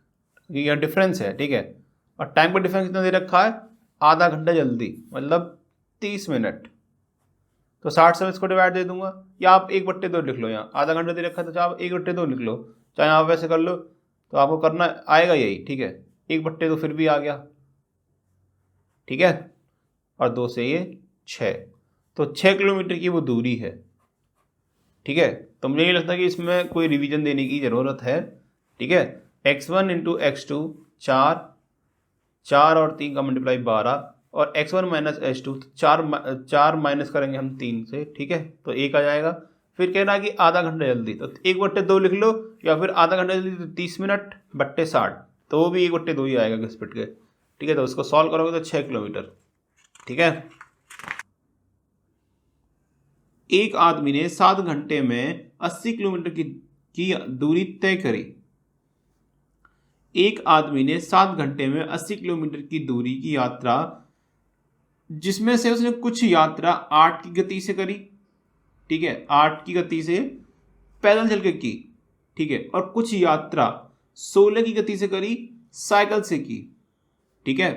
यह डिफरेंस है। ठीक है, और टाइम का डिफरेंस कितना दे रखा है, आधा घंटा जल्दी मतलब 30 मिनट। तो 60 से इसको डिवाइड दे दूंगा, या आप 1/2 लिख लो। यहाँ आधा घंटा दे रखा है तो चाहे आप 1/2 लिख लो, चाहे आप वैसे कर लो, तो आपको करना आएगा यही। ठीक है, 1/2 फिर भी आ गया। ठीक है, और 2 से ये 6, तो 6 किलोमीटर की वो दूरी है। ठीक है, तो मुझे नहीं लगता कि इसमें कोई रिवीजन देने की ज़रूरत है। ठीक है, x1 इंटू x2 4 और 3 का मल्टीप्लाई 12 और x1 माइनस h2 4 माइनस करेंगे हम 3 से। ठीक है, तो 1 आ जाएगा। फिर कहना कि आधा घंटा जल्दी, तो 1/2 लिख लो, या फिर आधा घंटा जल्दी तो 30 मिनट बट्टे 60, तो वो भी 1/2 ही आएगा स्पीड के। ठीक है, तो उसको सॉल्व करोगे तो 6 किलोमीटर। ठीक है, एक आदमी ने 7 घंटे में 80 किलोमीटर की दूरी तय करी। एक आदमी ने 7 घंटे में 80 किलोमीटर की दूरी की यात्रा, जिसमें से उसने कुछ यात्रा 8 की गति से करी। ठीक है, 8 की गति से पैदल चल के की। ठीक है, और कुछ यात्रा 16 की गति से करी, साइकिल से की। ठीक है,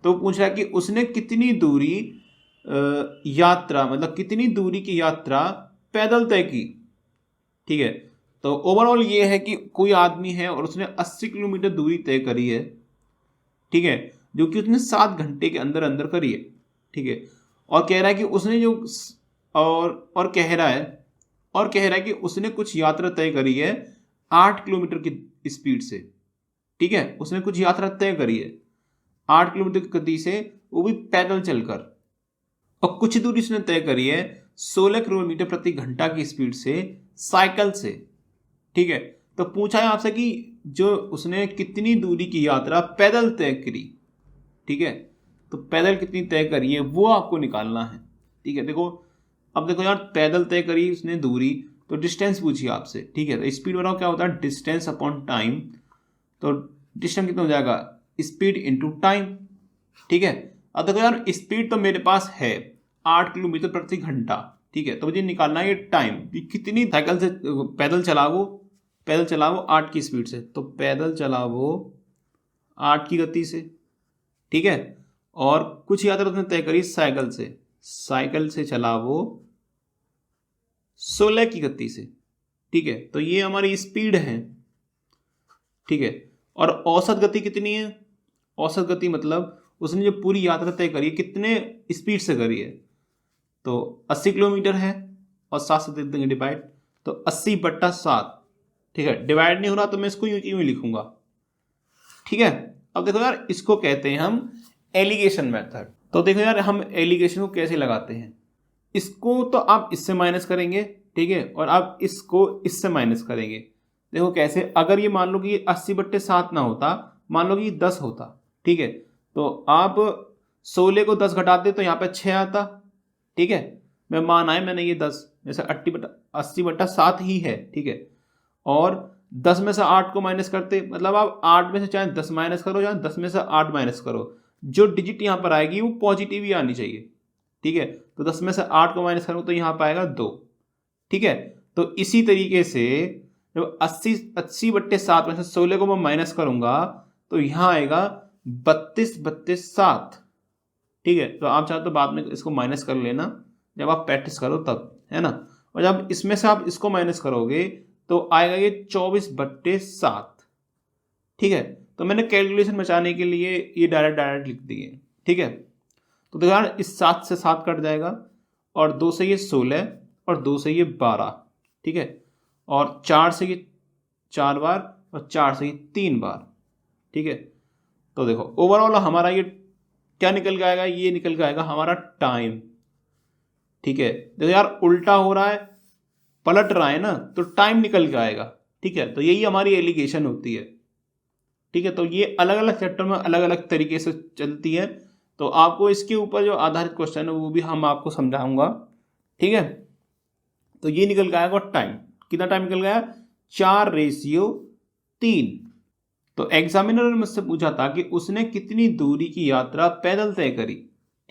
तो पूछ रहा है कि उसने कितनी दूरी यात्रा, मतलब कितनी दूरी की यात्रा पैदल तय की। ठीक है, तो ओवरऑल ये है कि कोई आदमी है और उसने 80 किलोमीटर दूरी तय करी है। ठीक है, जो कि उसने 7 घंटे के अंदर अंदर करी है। ठीक है, और कह रहा है कि उसने जो और कह रहा है कि उसने कुछ यात्रा तय करी है 8 किलोमीटर की स्पीड से। ठीक है, उसने कुछ यात्रा तय करी है 8 किलोमीटर की गति से, वो भी पैदल चलकर, और कुछ दूरी उसने तय करी है 16 किलोमीटर प्रति घंटा की स्पीड से, साइकिल से। ठीक है, तो पूछा है आपसे कि जो उसने कितनी दूरी की यात्रा पैदल तय करी। ठीक है, तो पैदल कितनी तय करी है वो आपको निकालना है। ठीक है, देखो अब देखो यार, पैदल तय करी उसने दूरी, तो डिस्टेंस पूछिए आपसे। ठीक है, तो स्पीड बनाओ, क्या होता है डिस्टेंस अपॉन टाइम, तो डिस्टेंस कितना हो जाएगा, स्पीड इंटू टाइम। ठीक है, अब देखो यार स्पीड तो मेरे पास है 8 किलोमीटर प्रति घंटा। ठीक है, तो मुझे निकालना है टाइम कि कितनी साइकिल से पैदल चलाओ 8 की स्पीड से, तो पैदल चलाओ 8 की गति से। ठीक है, और कुछ यात्रा उसने तय करी साइकिल से चलाओ 16 की गति से। ठीक है, तो ये हमारी स्पीड है। ठीक है, और औसत गति कितनी है, औसत गति मतलब उसने जो पूरी यात्रा तय करी है कितने स्पीड से करी है, तो 80 किलोमीटर है, और 7 से दे देंगे डिवाइड, तो 80/7। ठीक है, डिवाइड नहीं हो रहा तो मैं इसको यूं लिखूंगा ठीक है। अब देखो यार, इसको कहते हैं हम एलिगेशन मेथड। तो देखो यार, हम एलिगेशन को कैसे लगाते हैं, इसको तो आप इससे माइनस करेंगे, ठीक है, और आप इसको इससे माइनस करेंगे। देखो कैसे, अगर ये मान लो कि 80/7 ना होता, मान लो कि 10 होता, ठीक है, तो आप 16 को 10 घटाते तो यहाँ पे 6 आता, ठीक है। मैं मान आए मैंने ये 10, जैसे 80/7 ही है, ठीक है, और 10 में से 8 को माइनस करते, मतलब आप 8 में से चाहे 10 माइनस करो, चाहे 10 में से 8 माइनस करो, जो डिजिट यहाँ पर आएगी वो पॉजिटिव ही आनी चाहिए, ठीक है। तो 10 में से 8 को माइनस करो तो यहाँ पाएगा 2, ठीक है। तो इसी तरीके से जब 80/7 में से 16 को मैं माइनस करूंगा तो यहाँ आएगा 32/7, ठीक है। तो आप चाहे तो बाद में इसको माइनस कर लेना जब आप प्रैक्टिस करो तब, है ना। और जब इसमें से आप इसको माइनस करोगे तो आएगा ये 24/7, ठीक है। तो मैंने कैलकुलेशन बचाने के लिए ये डायरेक्ट लिख दिए, ठीक है। तो देखो यार, इस 7 से 7 कट जाएगा, और 2 से ये 16, और 2 से ये 12, ठीक है, और 4 से ये 4 बार, और 4 से ये 3 बार, ठीक है। तो देखो ओवरऑल हमारा ये क्या निकल के आएगा, ये निकल के आएगा हमारा टाइम, ठीक है। देखो यार, उल्टा हो रहा है, पलट रहा है ना, तो टाइम निकल के आएगा, ठीक है। तो यही हमारी एलिगेशन होती है, ठीक है। तो ये अलग अलग चैप्टर में अलग अलग तरीके से चलती है, तो आपको इसके ऊपर जो आधारित क्वेश्चन है वो भी हम आपको समझाऊंगा, ठीक है। तो ये निकल के आएगा टाइम, कितना टाइम निकल गया, 4:3। तो एग्जामिनर ने मुझसे पूछा था कि उसने कितनी दूरी की यात्रा पैदल तय करी,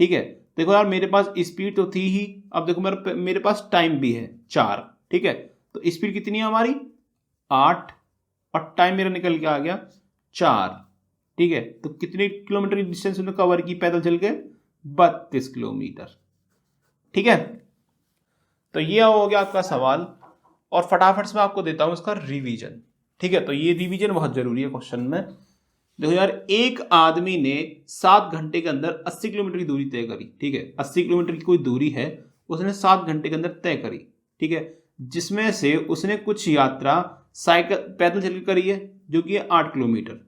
ठीक है। देखो यार, मेरे पास स्पीड तो थी ही, अब देखो मेरे पास टाइम भी है 4, ठीक है। तो स्पीड कितनी है हमारी 8, और टाइम मेरा निकल के आ गया 4, ठीक है। तो कितने किलोमीटर की डिस्टेंस उन्होंने कवर की पैदल चल के, 32 किलोमीटर, ठीक है। तो ये हो गया आपका सवाल, और फटाफट से मैं आपको देता हूं इसका रिवीजन, ठीक है। तो ये रिवीजन बहुत जरूरी है क्वेश्चन में। देखो यार, एक आदमी ने 7 घंटे के अंदर 80 किलोमीटर की दूरी तय करी, ठीक है। 80 किलोमीटर की कोई दूरी है, उसने 7 घंटे के अंदर तय करी, ठीक है, जिसमें से उसने कुछ यात्रा साइकिल पैदल चल के करी है जो कि 8 किलोमीटर,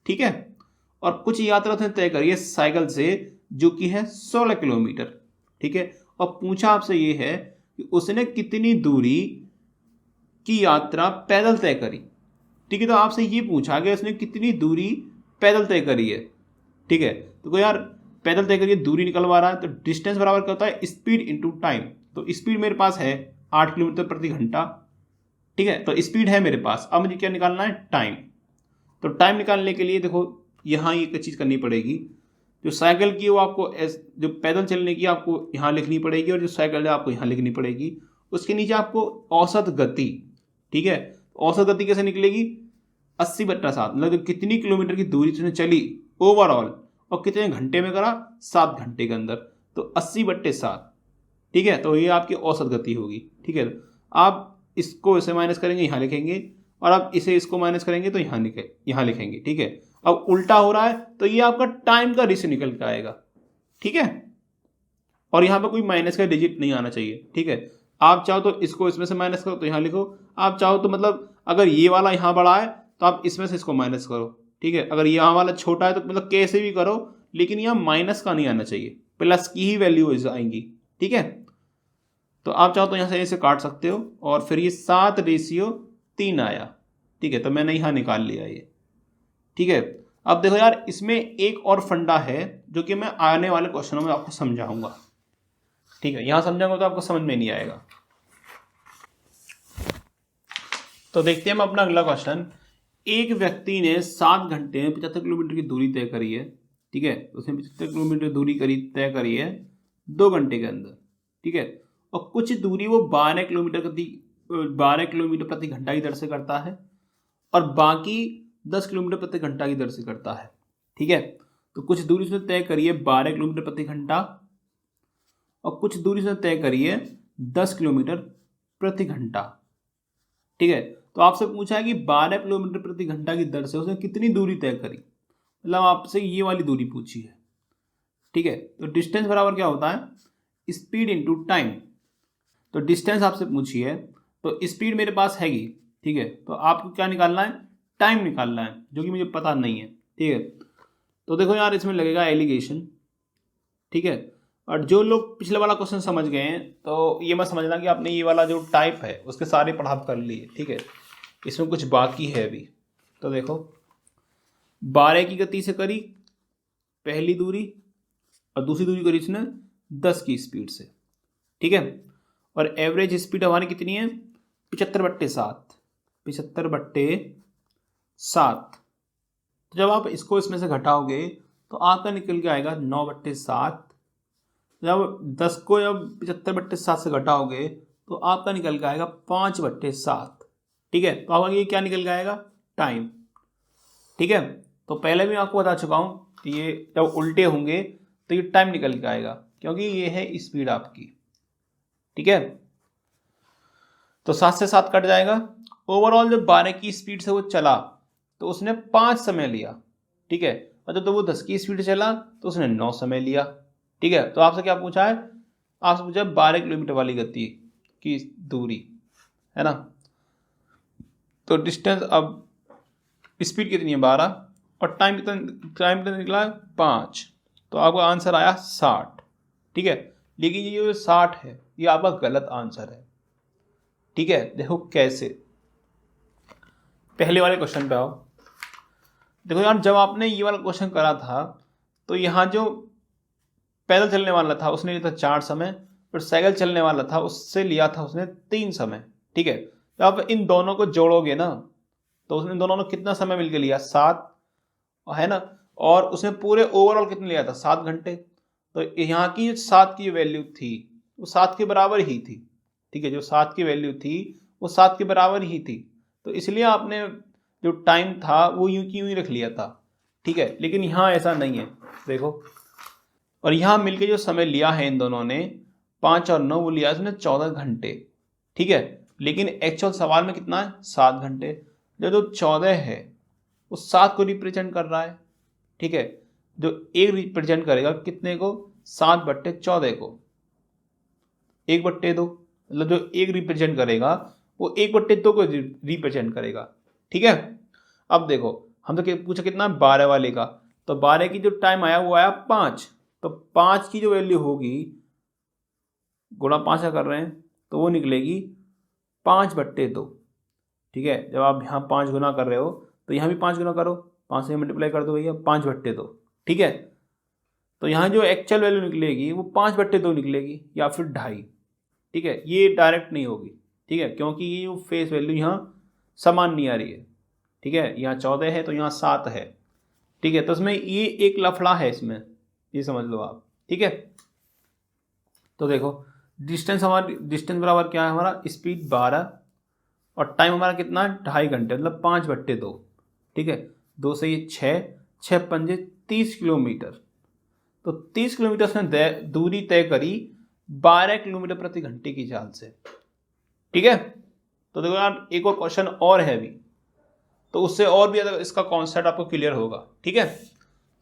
ठीक है, और कुछ यात्रा उसने तय करी है साइकिल से जो कि है 16 किलोमीटर, ठीक है। और पूछा आपसे ये है कि उसने कितनी दूरी की यात्रा पैदल तय करी, ठीक है। तो आपसे ये पूछा कि उसने कितनी दूरी पैदल तय करी है, ठीक है। तो यार, पैदल तय करिए, दूरी निकलवा रहा है, तो डिस्टेंस बराबर क्या होता है, स्पीड इनटू टाइम। तो स्पीड मेरे पास है 8 किलोमीटर प्रति घंटा, ठीक है। तो स्पीड है मेरे पास, अब मुझे क्या निकालना है, टाइम। तो टाइम निकालने के लिए देखो यहाँ एक चीज़ करनी पड़ेगी, जो साइकिल की वो आपको जो पैदल चलने की आपको यहाँ लिखनी पड़ेगी, और जो साइकिल है आपको यहाँ लिखनी पड़ेगी। उसके नीचे आपको औसत गति, ठीक है। औसत गति कैसे निकलेगी, 80/7, मतलब कितनी किलोमीटर की दूरी उसने चली ओवरऑल, और कितने घंटे में करा, 7 घंटे के अंदर, तो 80/7, ठीक है। तो ये आपकी औसत गति होगी, ठीक है। आप इसको इसे माइनस करेंगे, यहाँ लिखेंगे, और आप इसे इसको माइनस करेंगे तो यहाँ लिखेंगे, ठीक है। अब उल्टा हो रहा है तो ये आपका टाइम का रेशियो निकल के आएगा, ठीक है। और यहाँ पे कोई माइनस का डिजिट नहीं आना चाहिए, ठीक है। आप चाहो तो इसको इसमें से माइनस करो तो यहाँ लिखो, आप चाहो तो मतलब अगर ये वाला यहाँ बड़ा है तो आप इसमें से इसको माइनस करो, ठीक है। अगर यहाँ वाला छोटा है तो मतलब कैसे भी करो, लेकिन यहाँ माइनस का नहीं आना चाहिए, प्लस की ही वैल्यू आएंगी, ठीक है। तो आप चाहो तो यहाँ से ऐसे काट सकते हो, और फिर ये 7:3 आया, ठीक है। तो मैंने यहाँ निकाल लिया ये, ठीक है। अब देखो यार, इसमें एक और फंडा है जो कि मैं आने वाले क्वेश्चनों में आपको समझाऊंगा, ठीक है। यहां समझाऊंगा तो आपको समझ में नहीं आएगा। तो देखते हैं हम अपना अगला क्वेश्चन। एक व्यक्ति ने 7 घंटे में 75 किलोमीटर की दूरी तय करी है, ठीक है। उसने 75 किलोमीटर दूरी तय करी है 2 घंटे के अंदर, ठीक है। और कुछ दूरी वो 12 किलोमीटर प्रति घंटा की दर से करता है, और बाकी 10 किलोमीटर प्रति घंटा की दर से करता है, ठीक है। तो कुछ दूरी उसने तय करी है 12 किलोमीटर प्रति घंटा, और कुछ दूरी उसने तय करी है 10 किलोमीटर प्रति घंटा, ठीक है। तो आपसे पूछा है कि 12 किलोमीटर प्रति घंटा की दर से उसने कितनी दूरी तय करी, मतलब आपसे ये वाली दूरी पूछी है, ठीक है। तो डिस्टेंस बराबर क्या होता है, स्पीड इनटू टाइम। तो डिस्टेंस आपसे पूछी है, तो स्पीड मेरे पास हैगी, ठीक है। तो आपको क्या निकालना है, टाइम निकालना है, जो कि मुझे पता नहीं है, ठीक है। तो देखो यार इसमें लगेगा एलिगेशन, ठीक है। और जो लोग पिछले वाला क्वेश्चन समझ गए हैं तो ये मत समझना कि आपने ये वाला जो टाइप है उसके सारे पढ़ाई कर लिए, ठीक है। इसमें कुछ बाकी है अभी। तो देखो 12 की गति से करी पहली दूरी और दूसरी दूरी करी इसने 10 की स्पीड से, ठीक है। और एवरेज स्पीड हमारी कितनी है 75/7, 75/7। तो जब आप इसको इसमें से घटाओगे तो आपका निकल के आएगा 9/7। जब 10 को जब 75/7 से घटाओगे तो आपका निकल के आएगा 5/7, ठीक है। तो आपका ये क्या निकल के आएगा टाइम, ठीक है। तो पहले भी आपको बता चुका हूँ कि ये जब उल्टे होंगे तो ये टाइम निकल के आएगा, क्योंकि ये है स्पीड आपकी, ठीक है। तो 7 से 7 कट जाएगा। ओवरऑल जब 12 की स्पीड से वो चला तो उसने 5 समय लिया, ठीक है। और जब तो वो 10 की स्पीड चला तो उसने 9 समय लिया, ठीक है। तो आपसे क्या पूछा है, आपसे पूछा 12 किलोमीटर वाली गति की दूरी, है ना। तो डिस्टेंस अब स्पीड कितनी है 12 और टाइम कितना निकला है 5। तो आपका आंसर आया 60, ठीक है। लेकिन ये जो 60 है ये आपका गलत आंसर है, ठीक है। देखो कैसे, पहले वाले क्वेश्चन पे आओ। देखो यार जब आपने ये वाला क्वेश्चन करा था तो यहाँ जो पैदल चलने वाला था उसने लिया था 4 समय, और साइकिल चलने वाला था उससे लिया था उसने 3 समय, ठीक है। तो आप इन दोनों को जोड़ोगे ना तो उसने दोनों ने कितना समय मिलकर लिया 7, है ना। और उसने पूरे ओवरऑल कितने लिया था 7 घंटे। तो यहाँ की 7 की वैल्यू थी वो 7 के बराबर ही थी, ठीक है। जो 7 की वैल्यू थी वो 7 के बराबर ही थी। तो इसलिए आपने जो टाइम था वो यूं की यूं ही रख लिया था, ठीक है। लेकिन यहाँ ऐसा नहीं है, देखो। और यहाँ मिलके जो समय लिया है इन दोनों ने 5 और 9 वो लिया इसने 14 घंटे, ठीक है। लेकिन एक्चुअल सवाल में कितना है 7 घंटे। जो 14 है वो 7 को रिप्रेजेंट कर रहा है, ठीक है। जो एक रिप्रेजेंट करेगा कितने को 7/14 को, 1/2, मतलब जो एक रिप्रेजेंट करेगा वो 1/2 को रिप्रेजेंट करेगा, ठीक है। अब देखो हम तो पूछा कितना 12 वाले का, तो 12 की जो टाइम आया वो आया 5। तो 5 की जो वैल्यू होगी गुणा 5 का कर रहे हैं तो वो निकलेगी 5/2, ठीक है। जब आप यहाँ 5 गुना कर रहे हो तो यहाँ भी 5 गुना करो, 5 से मल्टीप्लाई कर दो भैया 5/2, ठीक है। तो यहाँ जो एक्चुअल वैल्यू निकलेगी वो 5/2 निकलेगी या फिर 2.5, ठीक है। ये डायरेक्ट नहीं होगी, ठीक है, क्योंकि ये जो फेस वैल्यू यहाँ समान नहीं आ रही है, ठीक है। यहाँ 14 है तो यहाँ 7 है, ठीक है। तो इसमें ये एक लफड़ा है इसमें, ये समझ लो आप, ठीक है। तो देखो डिस्टेंस बराबर क्या है हमारा स्पीड 12 और टाइम हमारा कितना है 2.5 घंटे, मतलब 5/2, ठीक है। 2 से ये 6, 6 पंजे 30 किलोमीटर। तो 30 किलोमीटर उसने दूरी तय करी 12 किलोमीटर प्रति घंटे की चाल से, ठीक है। तो देखो यार एक और क्वेश्चन और है अभी, तो उससे और भी इसका कॉन्सेप्ट आपको क्लियर होगा, ठीक है।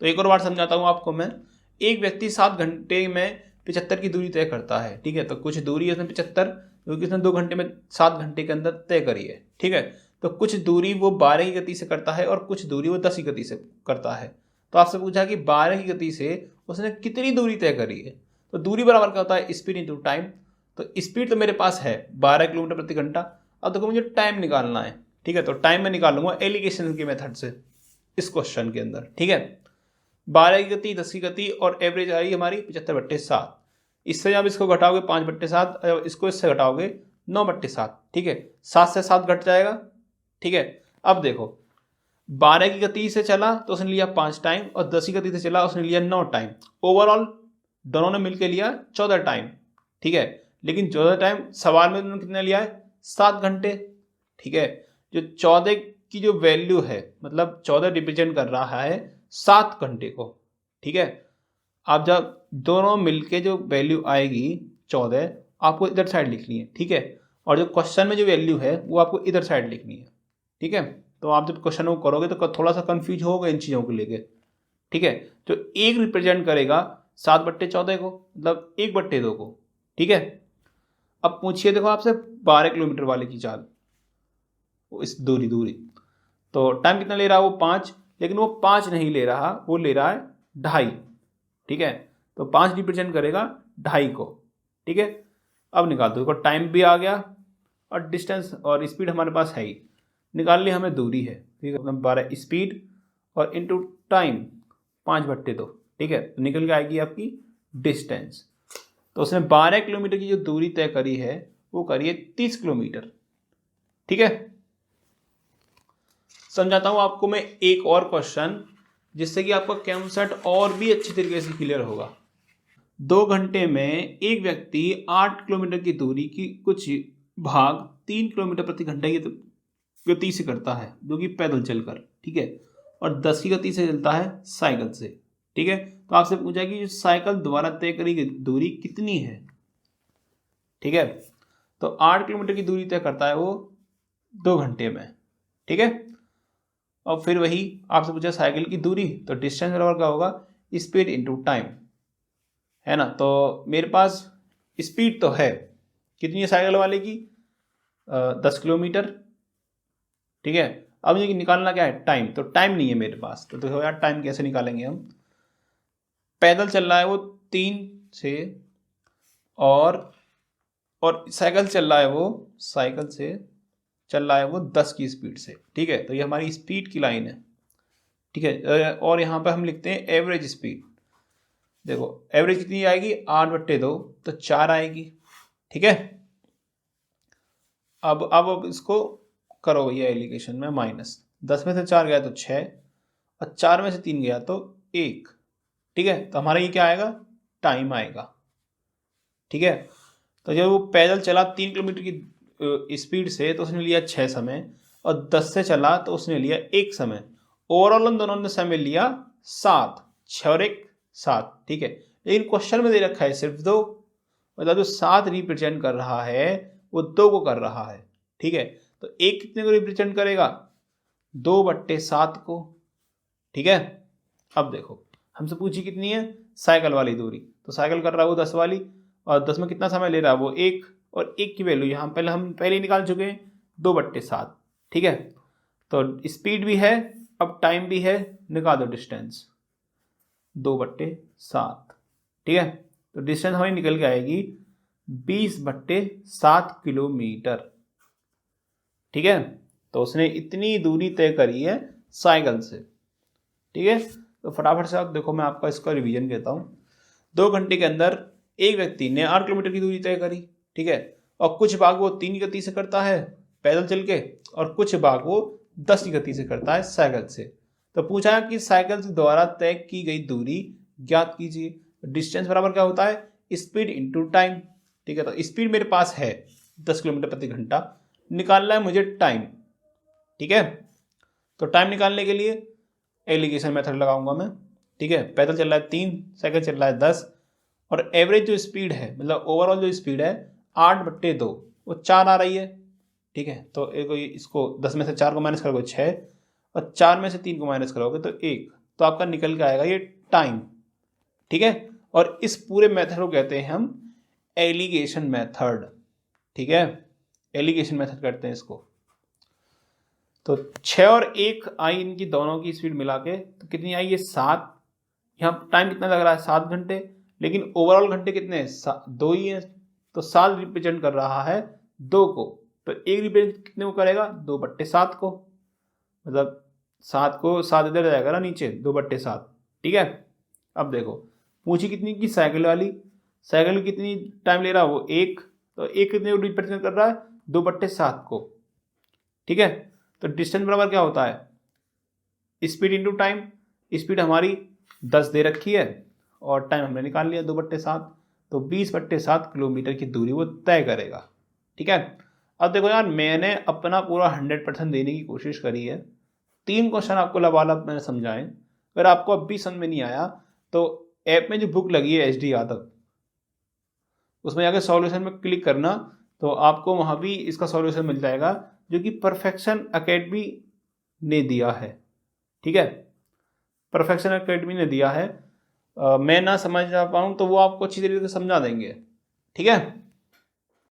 तो एक और बार समझाता हूँ आपको मैं। एक व्यक्ति 7 घंटे में 75 की दूरी तय करता है, ठीक है। तो कुछ दूरी है उसने 75 क्योंकि उसने 2 घंटे में 7 घंटे के अंदर तय करी है, ठीक है। तो कुछ दूरी वो 12 की गति से करता है और कुछ दूरी वो 10 की गति से करता है। तो आपसे पूछा कि 12 की गति से उसने कितनी दूरी तय करी है। तो दूरी बराबर क्या होता है स्पीड इंटू टाइम। तो स्पीड तो मेरे पास है 12 किलोमीटर प्रति घंटा। अब देखो मुझे टाइम निकालना है, ठीक है। तो टाइम में निकालूंगा एलिगेशन के मेथड से इस क्वेश्चन के अंदर, ठीक है। 12 की गति 10 की गति और एवरेज आई हमारी 75/7। इससे जब इसको घटाओगे 5/7, इसको इससे घटाओगे 9/7, ठीक है। 7 से 7 घट जाएगा, ठीक है। अब देखो 12 की गति से चला तो उसने लिया 5 टाइम और 10 की गति से चला उसने लिया 9 टाइम। ओवरऑल दोनों ने मिलकर लिया 14 टाइम, ठीक है। लेकिन 14 टाइम सवाल में उन्होंने कितना लिया है 7 घंटे, ठीक है। जो 14 की जो वैल्यू है मतलब 14 रिप्रेजेंट कर रहा है 7 घंटे को, ठीक है। आप जब दोनों मिलके जो वैल्यू आएगी 14 आपको इधर साइड लिखनी है, ठीक है। और जो क्वेश्चन में जो वैल्यू है वो आपको इधर साइड लिखनी है, ठीक है। तो आप जब क्वेश्चन को करोगे तो थोड़ा सा कंफ्यूज होगा इन चीज़ों को लेके, ठीक है। जो एक रिप्रेजेंट करेगा 7/14 को मतलब 1/2 को, ठीक है। अब पूछिए देखो आपसे 12 किलोमीटर वाले की चाल, इस दूरी तो टाइम कितना ले रहा है वो 5, लेकिन वो 5 नहीं ले रहा, वो ले रहा है 2.5, ठीक है। तो 5 रिप्रेजेंट करेगा 2.5 को, ठीक है। अब निकाल दो, देखो टाइम भी आ गया और डिस्टेंस और स्पीड हमारे पास है ही, निकाल ली हमें दूरी है, ठीक है। 12 स्पीड और इनटू टाइम 5/2, ठीक है। तो निकल के आएगी आपकी डिस्टेंस। तो उसने 12 किलोमीटर की जो दूरी तय करी है वो करी है 30 किलोमीटर, ठीक है। समझाता हूं आपको मैं एक और क्वेश्चन, जिससे कि आपका कॉन्सेप्ट और भी अच्छी तरीके से क्लियर होगा। 2 घंटे में एक व्यक्ति 8 किलोमीटर की दूरी की कुछ भाग 3 किलोमीटर प्रति घंटे की गति से करता है, जो कि पैदल चलकर, ठीक है। और 10 की गति से चलता है साइकिल से, ठीक है। तो आपसे पूछा कि जो साइकिल द्वारा तय करी गई दूरी कितनी है, ठीक है। तो 8 किलोमीटर की दूरी तय करता है वो 2 घंटे में, ठीक है। और फिर वही आपसे पूछा साइकिल की दूरी, तो डिस्टेंस बराबर क्या होगा, स्पीड इनटू टाइम, है ना। तो मेरे पास स्पीड तो है, कितनी है साइकिल वाले की, 10 किलोमीटर, ठीक है। अब ये निकालना क्या है, टाइम। तो टाइम नहीं है मेरे पास, तो देखो यार टाइम कैसे निकालेंगे हम। पैदल चल रहा है वो 3 से, और साइकिल चल रहा है वो, साइकिल से चल रहा है वो 10 की स्पीड से, ठीक है। तो ये हमारी स्पीड की लाइन है, ठीक है। और यहाँ पे हम लिखते हैं एवरेज स्पीड। देखो एवरेज कितनी आएगी, 8/2, तो 4 आएगी, ठीक है। अब इसको करो भैया एलिगेशन में माइनस, 10 में से 4 गया तो 6, और 4 में से 3 गया तो 1, ठीक है। तो हमारा ये क्या आएगा, टाइम आएगा, ठीक है। तो जब वो पैदल चला 3 किलोमीटर की स्पीड से, तो उसने लिया 6 समय, और 10 से चला तो उसने लिया 1 समय। ओवरऑल उन दोनों ने समय लिया 7, 6 और 1 7, ठीक है। लेकिन क्वेश्चन में दे रखा है सिर्फ 2, मतलब जो 7 रिप्रेजेंट कर रहा है वो 2 को कर रहा है, ठीक है। तो 1 कितने को रिप्रेजेंट करेगा, 2/7 को, ठीक है। अब देखो हमसे पूछी कितनी है साइकिल वाली दूरी, तो साइकिल कर रहा है वो 10 वाली, और 10 में कितना समय ले रहा है वो 1, और 1 की वैल्यू यहाँ हम पहले ही निकाल चुके हैं 2/7, ठीक है। तो स्पीड भी है, अब टाइम भी है, निकाल दो डिस्टेंस 2/7, ठीक है। तो डिस्टेंस हमारी निकल के आएगी 20/7 किलोमीटर, ठीक है। तो उसने इतनी दूरी तय करी है साइकिल से, ठीक है। तो फटाफट से आप देखो, मैं आपका इसका रिवीजन कहता हूँ। 2 घंटे के अंदर एक व्यक्ति ने 8 किलोमीटर की दूरी तय करी, ठीक है। और कुछ भाग वो 3 की गति से करता है पैदल चल के, और कुछ भाग वो 10 की गति से करता है साइकिल से। तो पूछा कि साइकिल द्वारा तय की गई दूरी ज्ञात कीजिए। डिस्टेंस बराबर क्या होता है, स्पीड इनटू टाइम, ठीक है। तो स्पीड मेरे पास है 10 किलोमीटर प्रति घंटा, निकालना है मुझे टाइम, ठीक है। तो टाइम निकालने के लिए एलिगेशन मेथड लगाऊंगा मैं, ठीक है। पैदल चल रहा है 3, साइकिल चल रहा है 10, और एवरेज जो स्पीड है, मतलब ओवरऑल जो स्पीड है 8/2, वो 4 आ रही है, ठीक है। तो इसको 10 में से 4 को माइनस करोगे 6, और 4 में से 3 को माइनस करोगे तो 1, तो आपका निकल के आएगा ये टाइम, ठीक है। और इस पूरे मेथड को कहते हैं हम एलिगेशन मेथड, ठीक है। एलिगेशन मेथड करते हैं इसको। तो 6 और 1 आई, इनकी दोनों की स्पीड मिला के तो कितनी आई, ये 7। यहाँ टाइम कितना लग रहा है, 7 घंटे, लेकिन ओवरऑल घंटे कितने हैं, 2 ही हैं। तो 7 रिप्रेजेंट कर रहा है 2 को, तो 1 रिप्रेजेंट कितने को करेगा, 2/7 को, मतलब 7 को 7 इधर जाएगा ना नीचे, 2/7, ठीक है। अब देखो पूछी कितनी की, साइकिल वाली, साइकिल कितनी टाइम ले रहा है वो 1, तो 1 कितने को रिप्रेजेंट कर रहा है, 2/7 को, ठीक है। तो डिस्टेंस बराबर क्या होता है, स्पीड इंटू टाइम। स्पीड हमारी 10 दे रखी है, और टाइम हमने निकाल लिया 2/7, तो 20/7 किलोमीटर की दूरी वो तय करेगा, ठीक है। अब देखो यार, मैंने अपना पूरा 100% देने की कोशिश करी है। 3 क्वेश्चन आपको लबालब मैंने समझाए। अगर आपको अब भी समझ में नहीं आया तो ऐप में जो बुक लगी है HD यादव, उसमें जाकर सॉल्यूशन में क्लिक करना, तो आपको वहाँ भी इसका सॉल्यूशन मिल जाएगा, जो कि परफेक्शन एकेडमी ने दिया है, ठीक है। परफेक्शन एकेडमी ने दिया है। मैं ना समझ पाऊँ तो वो आपको अच्छी तरीके से समझा देंगे, ठीक है।